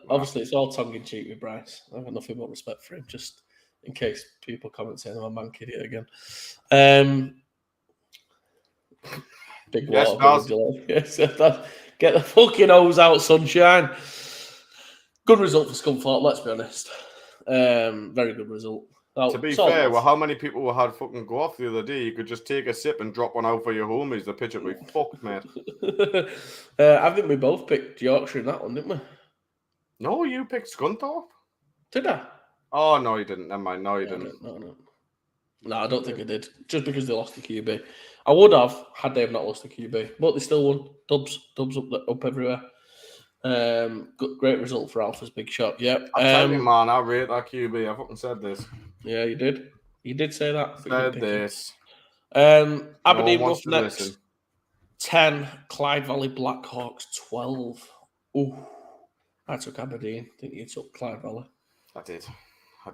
Obviously, it's all tongue in cheek with Bryce. I have nothing but respect for him, just in case people comment saying I'm a man idiot again. Big water. Yes, get the fucking hose out, sunshine. Good result for Scunthorpe, let's be honest. Very good result. To be fair, well, how many people had fucking go off the other day? You could just take a sip and drop one out for your homies. The pitch would be fucked, mate. I think we both picked Yorkshire in that one, didn't we? No, you picked Scunthorpe. Did I? Oh, no, you didn't. Never mind. No, you didn't. No, I don't think I did. Just because they lost the QB. I would have, had they have not lost the QB. But they still won. Dubs up everywhere. Great result for Alpha's big shot. Yep. I tell you, man, I rate that QB. I fucking said this. Yeah, you did. You did say that. Said this. Aberdeen Roughnecks 10, Clyde Valley Blackhawks 12. Ooh, I took Aberdeen. I think you took Clyde Valley. I did. I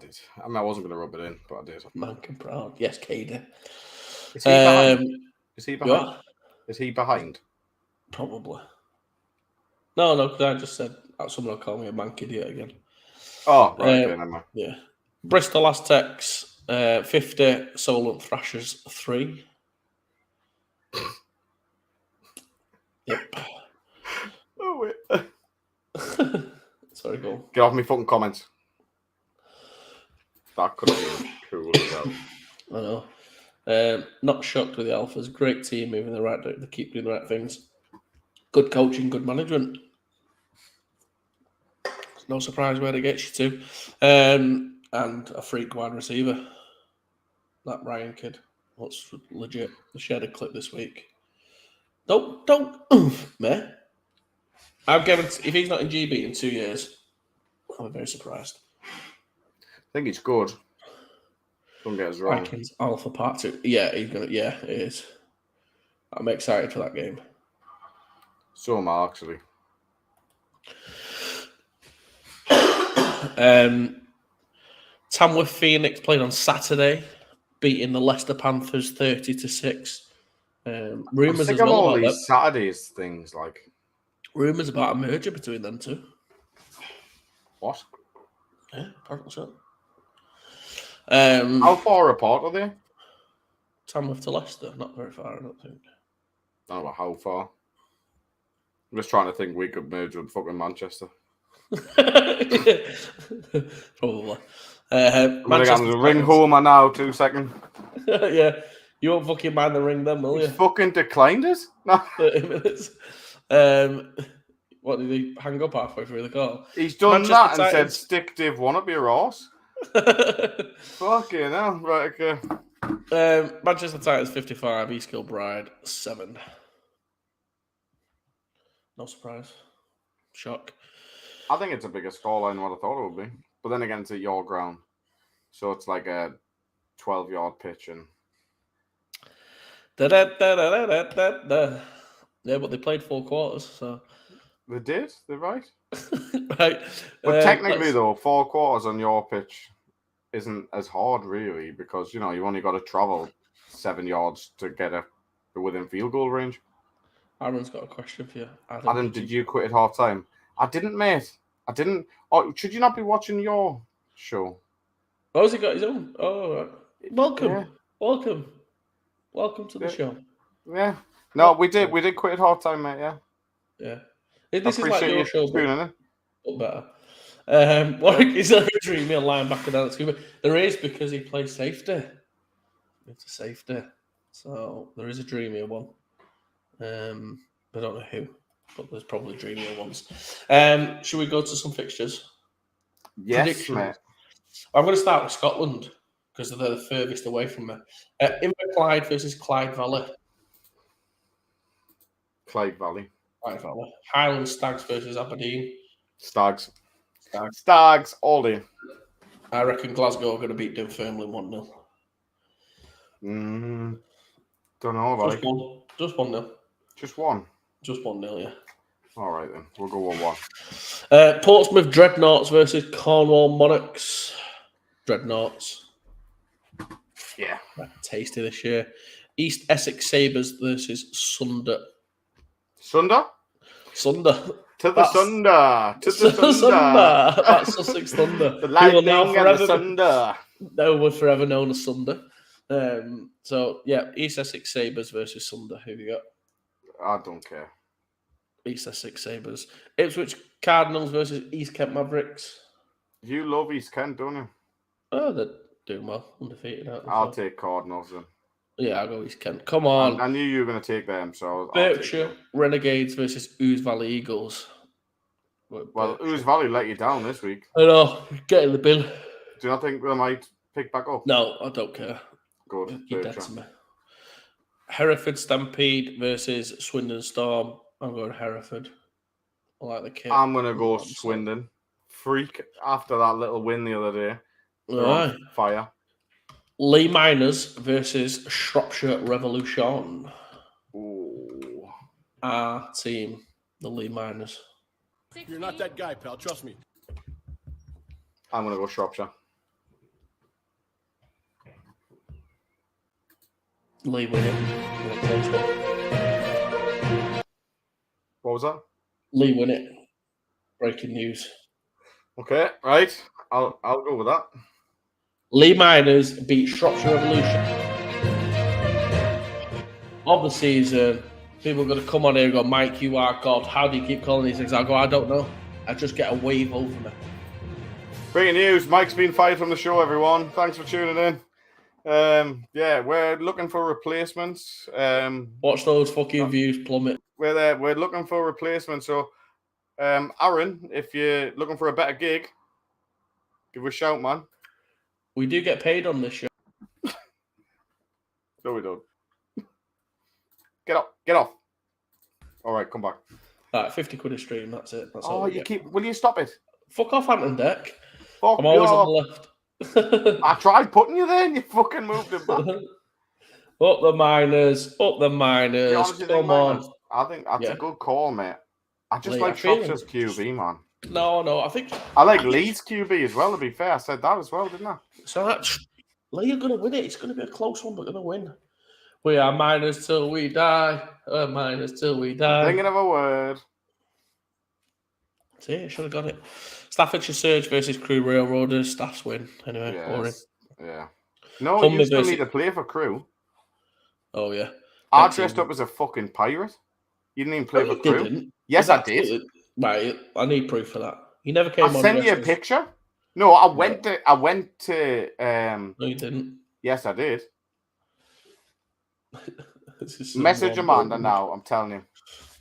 mean, I wasn't going to rub it in, but I did. Mankin proud. Yes, Kader. Is he behind? Is he behind? What? Is he behind? Probably. No, because I just said someone will call me a mank idiot again. Oh, right. Okay, never mind. Yeah. Bristol Aztecs 50, Solent Thrashers 3. Yep. Oh, wait. Sorry, go on. Get off me fucking comments. That could have been cool as well. I know. Not shocked with the Alphas. Great team moving the right direction. They keep doing the right things. Good coaching, good management. No surprise where it gets you to. And a freak wide receiver. That Ryan kid. What's legit. They shared a clip this week. Don't meh. I've given if he's not in GB in 2 years, I'm very surprised. I think he's good. Don't get us wrong. Atkins Alpha Part 2. Yeah, he's gonna. Yeah, it is. I'm excited for that game. So am I, actually. Tamworth Phoenix played on Saturday, beating the Leicester Panthers 30-6. Rumours as well all about these Saturdays things, like rumours about a merger between them two. What? Yeah, apparently so. How far apart are they? Tamworth to Leicester, not very far, I don't think. I don't know how far. I'm just trying to think we could merge with fucking Manchester. Probably. I'm going to ring Homer now, 2 seconds. Yeah, you won't fucking mind the ring then, will you? He fucking declined us? No. 30 minutes. What did he hang up halfway through the call? He's done Manchester that and said, stick Div 1 up your arse. Fucking hell. Right, okay. Manchester Titans 55, East Kilbride 7. No surprise. Shock. I think it's a bigger scoreline than what I thought it would be. But then again, it's at your ground. So it's like a 12-yard pitch. And... Yeah, but they played 4 quarters, so... They did. They're right. Right. But technically, let's- though, 4 quarters on your pitch isn't as hard, really, because you've only got to travel 7 yards to get within field goal range. Aaron's got a question for you. Adam, did you quit at half time? I didn't, mate. I didn't. Oh, should you not be watching your show? Oh, has he got his own? Oh, right. Welcome. Yeah. Welcome to the Yeah. show. Yeah. No, we did. We did quit at half time, mate. Yeah. Yeah. This is like Appreciate your you show, tuning in. but better. Is there a dreamy linebacker down at Scuba? There is, because he plays safety. It's a safety. So there is a dreamier one. I don't know who, but there's probably dreamier ones. Should we go to some fixtures? Yes, Predictions. mate. I'm going to start with Scotland because they're the furthest away from me. Inverclyde versus Clyde Valley. Clyde Valley. Clyde Valley. Highland Stags versus Aberdeen. Stags. Stags all day. I reckon Glasgow are going to beat Dunfermline 1-0. Don't know about it. Just 1-0. Just one. Just 1-0, yeah. All right, then. We'll go 1-1. Portsmouth Dreadnoughts versus Cornwall Monarchs. Dreadnoughts. Yeah. Tasty this year. East Essex Sabres versus Sunder. Sunder? Sunder. To the Sunder. To the Sunder. That's Sussex Thunder. The lightning and the Sunder. No, we're forever known as Sunder. So, yeah, East Essex Sabres versus Sunder. Who have you got? I don't care. East Essex Sabres. Ipswich Cardinals versus East Kent Mavericks. You love East Kent, don't you? Oh, they're doing well. Undefeated out there. I'll take Cardinals then. Yeah, I'll go East Kent. Come on. I knew you were going to take them, so I'll take Berkshire them. Renegades versus Ouse Valley Eagles. Well, Ouse Valley let you down this week. I know. Get in the bin. Do you not think they might pick back up? No, I don't care. Good. Keep that to me. Hereford Stampede versus Swindon Storm. I'm going Hereford. I like the kit. I'm going to go Swindon. Freak after that little win the other day. They're Right. on fire. Lee Miners versus Shropshire Revolution. Ooh. Our team, the Lee Miners. You're not that guy, pal. Trust me. I'm going to go Shropshire. Lee winning. What was that? Lee win it. Breaking news. Okay, right. I'll go with that. Lee Miners beat Shropshire Revolution. Of the season, people are going to come on here and go, Mike, you are God. How do you keep calling these things? I'll go, I don't know. I just get a wave over me. Breaking news. Mike's been fired from the show, everyone. Thanks for tuning in. Yeah, we're looking for replacements. Watch those fucking views plummet. We're there. We're looking for replacements. So, Aaron, if you're looking for a better gig, give us a shout, man. We do get paid on this show. No, we don't. Get off. All right, come back. All right, 50 quid a stream. That's it. That's all Oh, we you get. keep. Will you stop it? Fuck off, Ant and Deck. Fuck I'm always you. on the left. I tried putting you there, and you fucking moved it back. Up the Miners. Up the Miners. You honestly think Come on. Miners? I think that's Yeah. a good call, mate. I just Lee, like I feel- Shropshire's QB, man. No, I think I like Leeds QB as well, to be fair. I said that as well, didn't I? so. Lee are going to win it. It's going to be a close one, but going to win. We are Miners till we die. Miners till we die. Thinking of a word. See, I should have got it. Staffordshire Surge versus Crew Railroaders. Staffs win. Anyway, boring. Yes. Yeah. No, Humber you still versus- need to play for Crew. Oh, yeah. I Next dressed season. up as a fucking pirate. You didn't even play No, for you Crew. didn't. Yes, I did. Right, I need proof for that. You never came I on. sent you a dressed as- picture. No, I went to. No, you didn't. Yes, I did. This is some Message wrong Amanda bullshit. now. I'm telling you.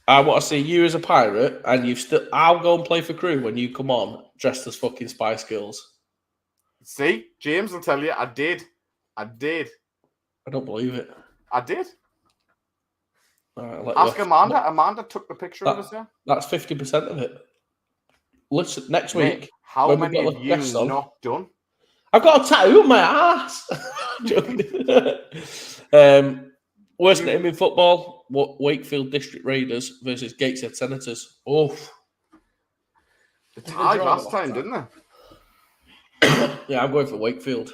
I want to see you as a pirate, and you've still. I'll go and play for Crew when you come on dressed as fucking Spice Girls. See, James will tell you. I did. I did. I don't believe it. I did. All right, I'll let Ask you off. Amanda. Amanda took the picture of us there. That's 50% of it. Listen, next Mate, week, how when we've many got have the you guests on- not done? I've got a tattoo on my ass. Joking. Worst name in football: Wakefield District Raiders versus Gateshead Senators. Oh, They tied last time, didn't they? Yeah, I'm going for Wakefield.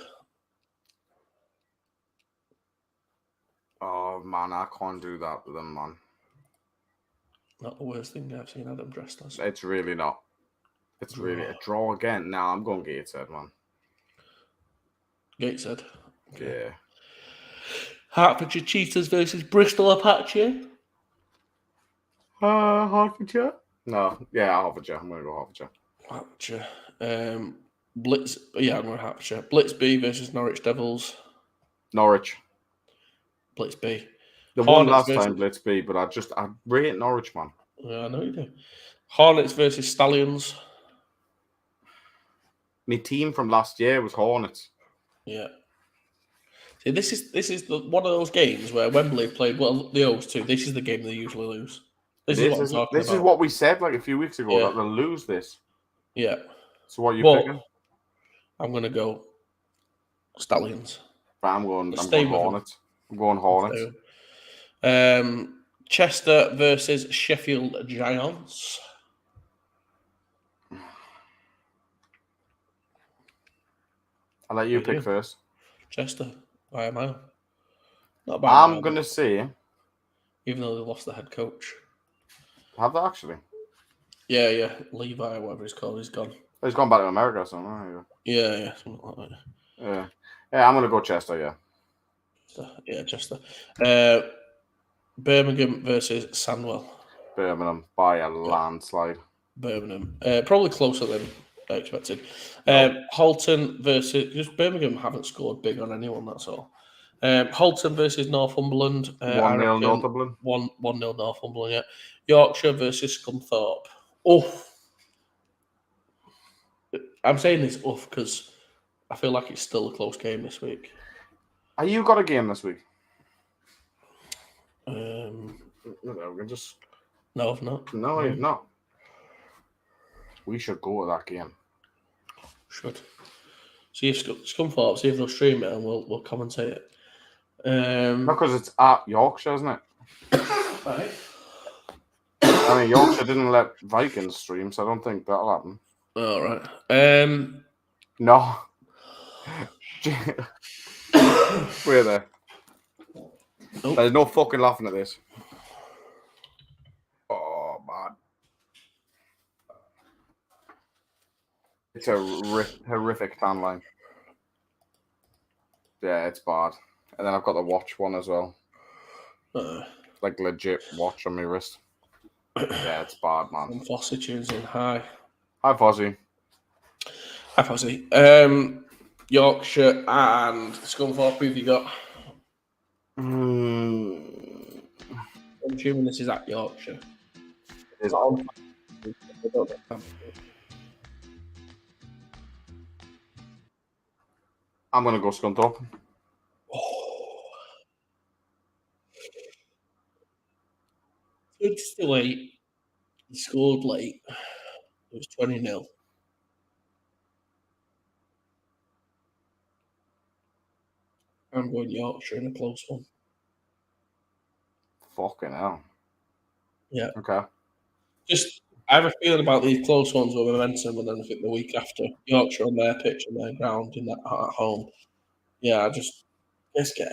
Oh man, I can't do that with them, man. Not the worst thing I've seen Adam dressed as. It's really not. It's really a draw again. Nah, I'm going Gateshead, man. Gateshead. Okay. Yeah. Hertfordshire Cheetahs versus Bristol Apache. Hertfordshire? No, yeah, Hertfordshire. I'm going to go Hertfordshire. Hertfordshire. Blitz. Yeah, I'm going Hertfordshire. Blitz B versus Norwich Devils. Norwich. Blitz B. The one last time, Blitz B, but I rate Norwich, man. Yeah, I know you do. Hornets versus Stallions. My team from last year was Hornets. Yeah. See, this is one of those games where Wembley played well. The O2. This is the game they usually lose. This is what we said like a few weeks ago, Yeah. that they'll lose this. Yeah. So what are you picking? I'm going to go Stallions. But I'm going Hornets. I'm going Hornets. Chester versus Sheffield Giants. I'll let you pick first. Chester by a mile. Not by a mile. I'm going to say... Even though they lost the head coach. Have they actually? Yeah. Levi, whatever he's called, he's gone. He's gone back to America or something. Yeah, something like that. Yeah, I'm going to go Chester, yeah. Yeah, Chester. Birmingham versus Sandwell. Birmingham by a landslide. Birmingham. Probably closer than I expected. Halton versus... Just Birmingham haven't scored big on anyone, that's all. Halton versus Northumberland. 1-0 Northumberland. 1-0 Northumberland, yeah. Yorkshire versus Scunthorpe. Oh. I'm saying this because I feel like it's still a close game this week. Have you got a game this week? No, I've not. No, you've not. We should go to that game. Should. See if Scunthorpe, see if they'll stream it and we'll commentate it. Because it's at Yorkshire, isn't it? Right. I mean, Yorkshire didn't let Vikings stream, so I don't think that'll happen. All right. No. We're there. Nope. There's no fucking laughing at this. Oh, man. It's a horrific tan line. Yeah, it's bad. And then I've got the watch one as well. Like legit watch on my wrist. Yeah, it's bad, man. And Fossey tunes in. Hi. Hi, Fossey. Hi, Fossey. Yorkshire and Scunthorpe, who have you got? I'm assuming this is at Yorkshire. It is. I'm going to go Scunthorpe. It's still late. He scored late. It was 20-0. I'm going Yorkshire in a close one. Fucking hell. Yeah. Okay. Just, I have a feeling about these close ones with momentum, and then I think the week after, Yorkshire on their pitch and their ground in that at home. Yeah, let's get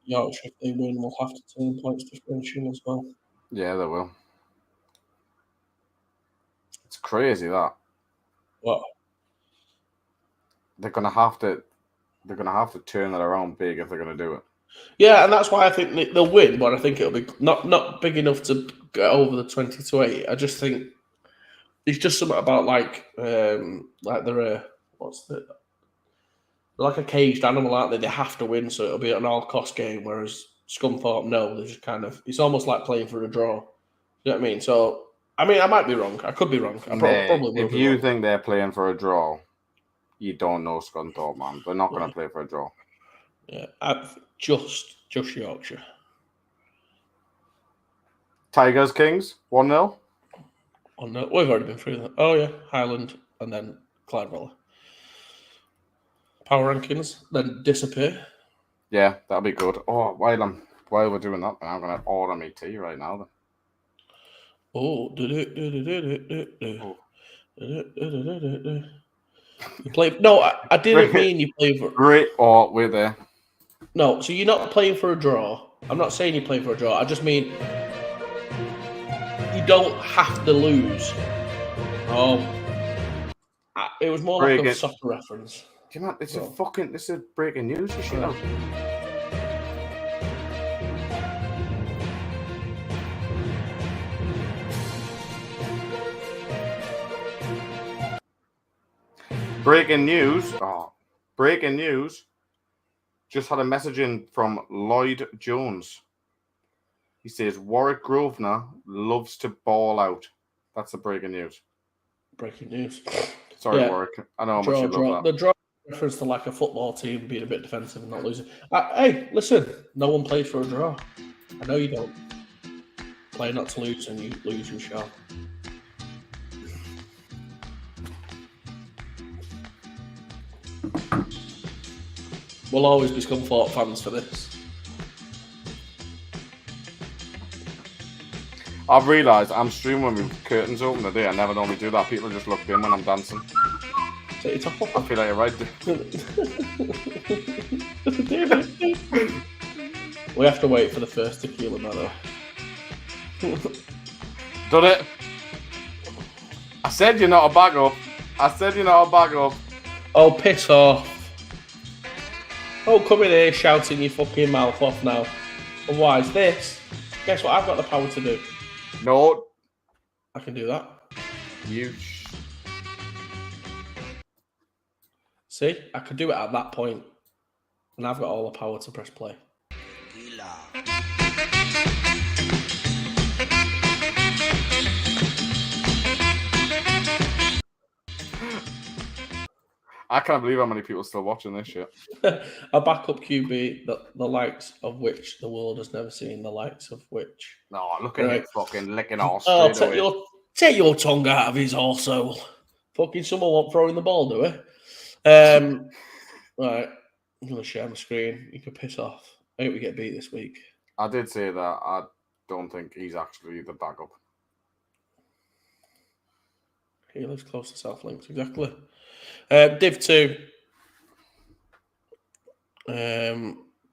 Yorkshire, if they win, will have to turn points differential as well. Yeah, they will. It's crazy that. What? They're gonna have to turn it around big if they're gonna do it. Yeah, and that's why I think they'll win, but I think it'll be not big enough to get over the 20-8. I just think it's just something about like they're like a caged animal, aren't they? They have to win, so it'll be an all-cost game. Whereas Scunthorpe, no, they're just it's almost like playing for a draw. You know what I mean? So, I mean, I might be wrong. I could be wrong. I probably will. If you think they're playing for a draw, you don't know Scunthorpe, man. They're not going to play for a draw. Yeah, just Yorkshire. Tigers, Kings, 1-0. Oh no, we've already been through that. Oh yeah, Highland and then Clyde Valley. Power rankings, then disappear. Yeah, that'll be good. Oh, while we're doing that, I'm going to order me tea right now. Oh, you play? No, I didn't mean you play for. Great. Oh, we're there. No, so you're not playing for a draw. I'm not saying you're playing for a draw. I just mean you don't have to lose. It was more like a soccer reference. Come on, this is breaking news. You should know. Breaking news. Breaking news. Just had a message in from Lloyd Jones. He says Warwick Grosvenor loves to ball out. That's the breaking news. Breaking news. Sorry, yeah. Warwick. I know how much you love that. The draw reference to like a football team being a bit defensive and not losing. Hey, listen, no one plays for a draw. I know you don't. Play not to lose, and you lose, you shall. We'll always be Scunthorpe fans for this. I've realised I'm streaming with curtains open today. I never normally do that. People just look in when I'm dancing. Take your top off. I feel like you're right. We have to wait for the first tequila, man. Done it. I said you're not a bag up. Oh, piss off. Don't come in here shouting your fucking mouth off now. Otherwise, guess what I've got the power to do? No. I can do that. See? I could do it at that point. And I've got all the power to press play. I can't believe how many people are still watching this shit. A backup QB, the likes of which the world has never seen, the likes of which. No, look at him fucking licking arse. Take your tongue out of his arsehole. Fucking someone won't throw in the ball, do we? Right, I'm going to share my screen. You can piss off. I hope we get beat this week. I did say that. I don't think he's actually the backup. He lives close to South Links, exactly. Div 2.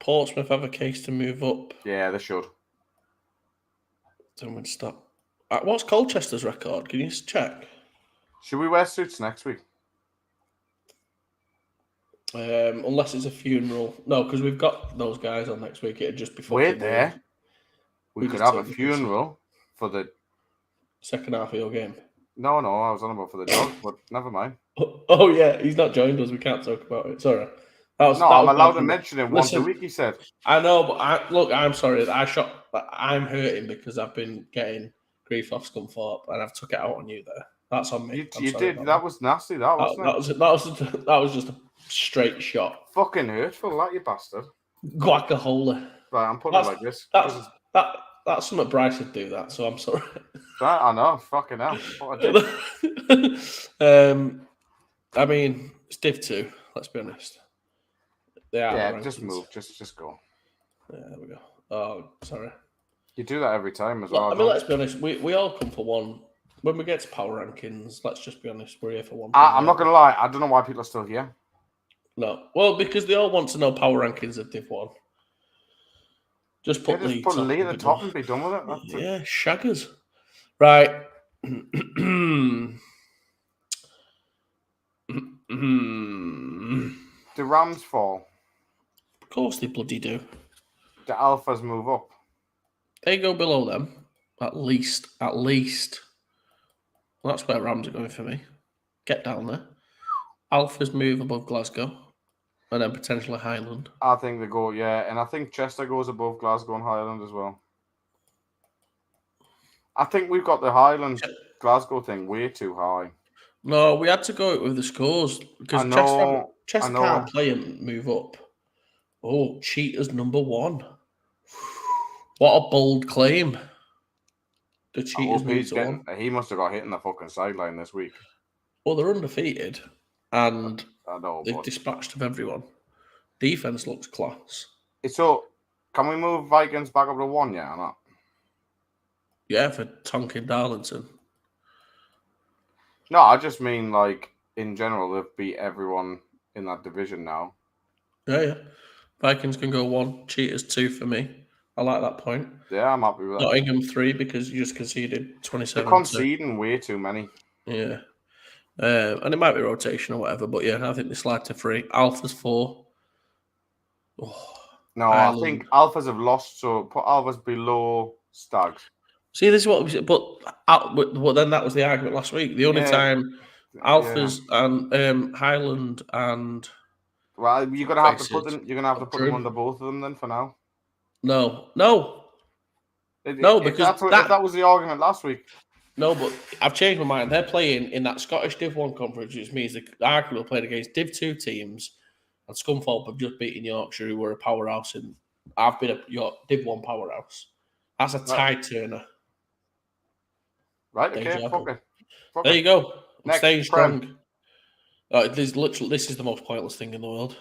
Portsmouth have a case to move up. Yeah, they should. Someone stop. What's Colchester's record? Can you just check? Should we wear suits next week? Unless it's a funeral. No, because we've got those guys on next week. It'd just be fucking Wait there. We could have a funeral for the second half of your game. No, I was on about for the dog, but never mind. Oh yeah, he's not joined us. We can't talk about it. Sorry. I'm allowed to mention him once a week, he said. I know, but I'm sorry. I'm hurting because I've been getting grief off Scunthorpe and I've took it out on you there. That's on me. You did. That was nasty, that wasn't it? That was just a straight shot. Fucking hurtful, that, you bastard. Guacamole. Right, I'm putting it like this. That's something Bryce would do that, so I'm sorry. I know, fucking hell. What I mean, it's Div 2, let's be honest. Yeah, just move. Just go. Yeah, there we go. Oh, sorry. You do that every time as well. I mean, let's be honest. We all come for one. When we get to power rankings, let's just be honest. We're here for one. I'm not going to lie. I don't know why people are still here. No. Well, because they all want to know power rankings of Div 1. Just put Lee at the top and be done with it. Yeah, shaggers. Right. The Rams fall. Of course they bloody do. The Alphas move up. They go below them. At least. Well, that's where Rams are going for me. Get down there. Alphas move above Glasgow. And then potentially Highland. I think they go, yeah. And I think Chester goes above Glasgow and Highland as well. I think we've got the Highland Glasgow thing way too high. No, we had to go with the scores. Because Chester can't play and move up. Oh, Cheetah's number 1. What a bold claim. The Cheetahs moved to 1. He must have got hit in the fucking sideline this week. Well, they're undefeated. And they've dispatched of everyone. Defense looks class. So, can we move Vikings back up to 1 yet or not? Yeah, for Tonkin Darlington. No, I just mean like in general, they've beat everyone in that division now. Yeah. Vikings can go 1, Cheetahs 2 for me. I like that point. Yeah, I'm happy with that. Nottingham 3 because you just conceded 27. They're conceding way too many. Yeah. And it might be rotation or whatever, but yeah, I think they slide to 3. Alpha's 4. Oh, No, Ireland. I think Alphas have lost, so put Alphas below Stags. See, this is what we said, but then that was the argument last week. The only time Alphas and Highland and you're gonna have to put Faces them. You're gonna have to put them drew. under both of them then for now. No, If because that was the argument last week. No, but I've changed my mind. They're playing in that Scottish Div 1 conference, which means they arguably playing against Div 2 teams, and Scunthorpe have just beaten Yorkshire, who were a powerhouse. I've been a Div 1 powerhouse. That's a tide turner. Right, okay, fuck it. There you go. I'm staying Prem. strong. This is the most pointless thing in the world.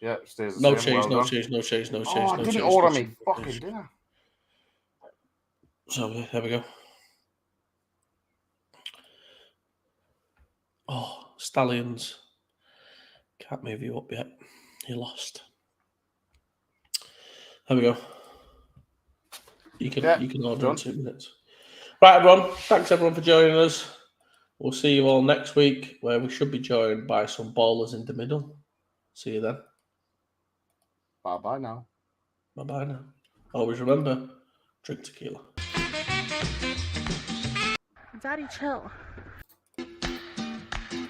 Yeah, stays the No same. change, Well no change, no change, no change. Oh, no didn't change, order no me change, fucking change. dinner. So there we go. Oh, Stallions. Can't move you up yet. You lost. There we go. You can order in 2 minutes. Right, everyone. Thanks everyone for joining us. We'll see you all next week, where we should be joined by some ballers in the middle. See you then. Bye now. Bye now. Always remember, drink tequila. Daddy, chill.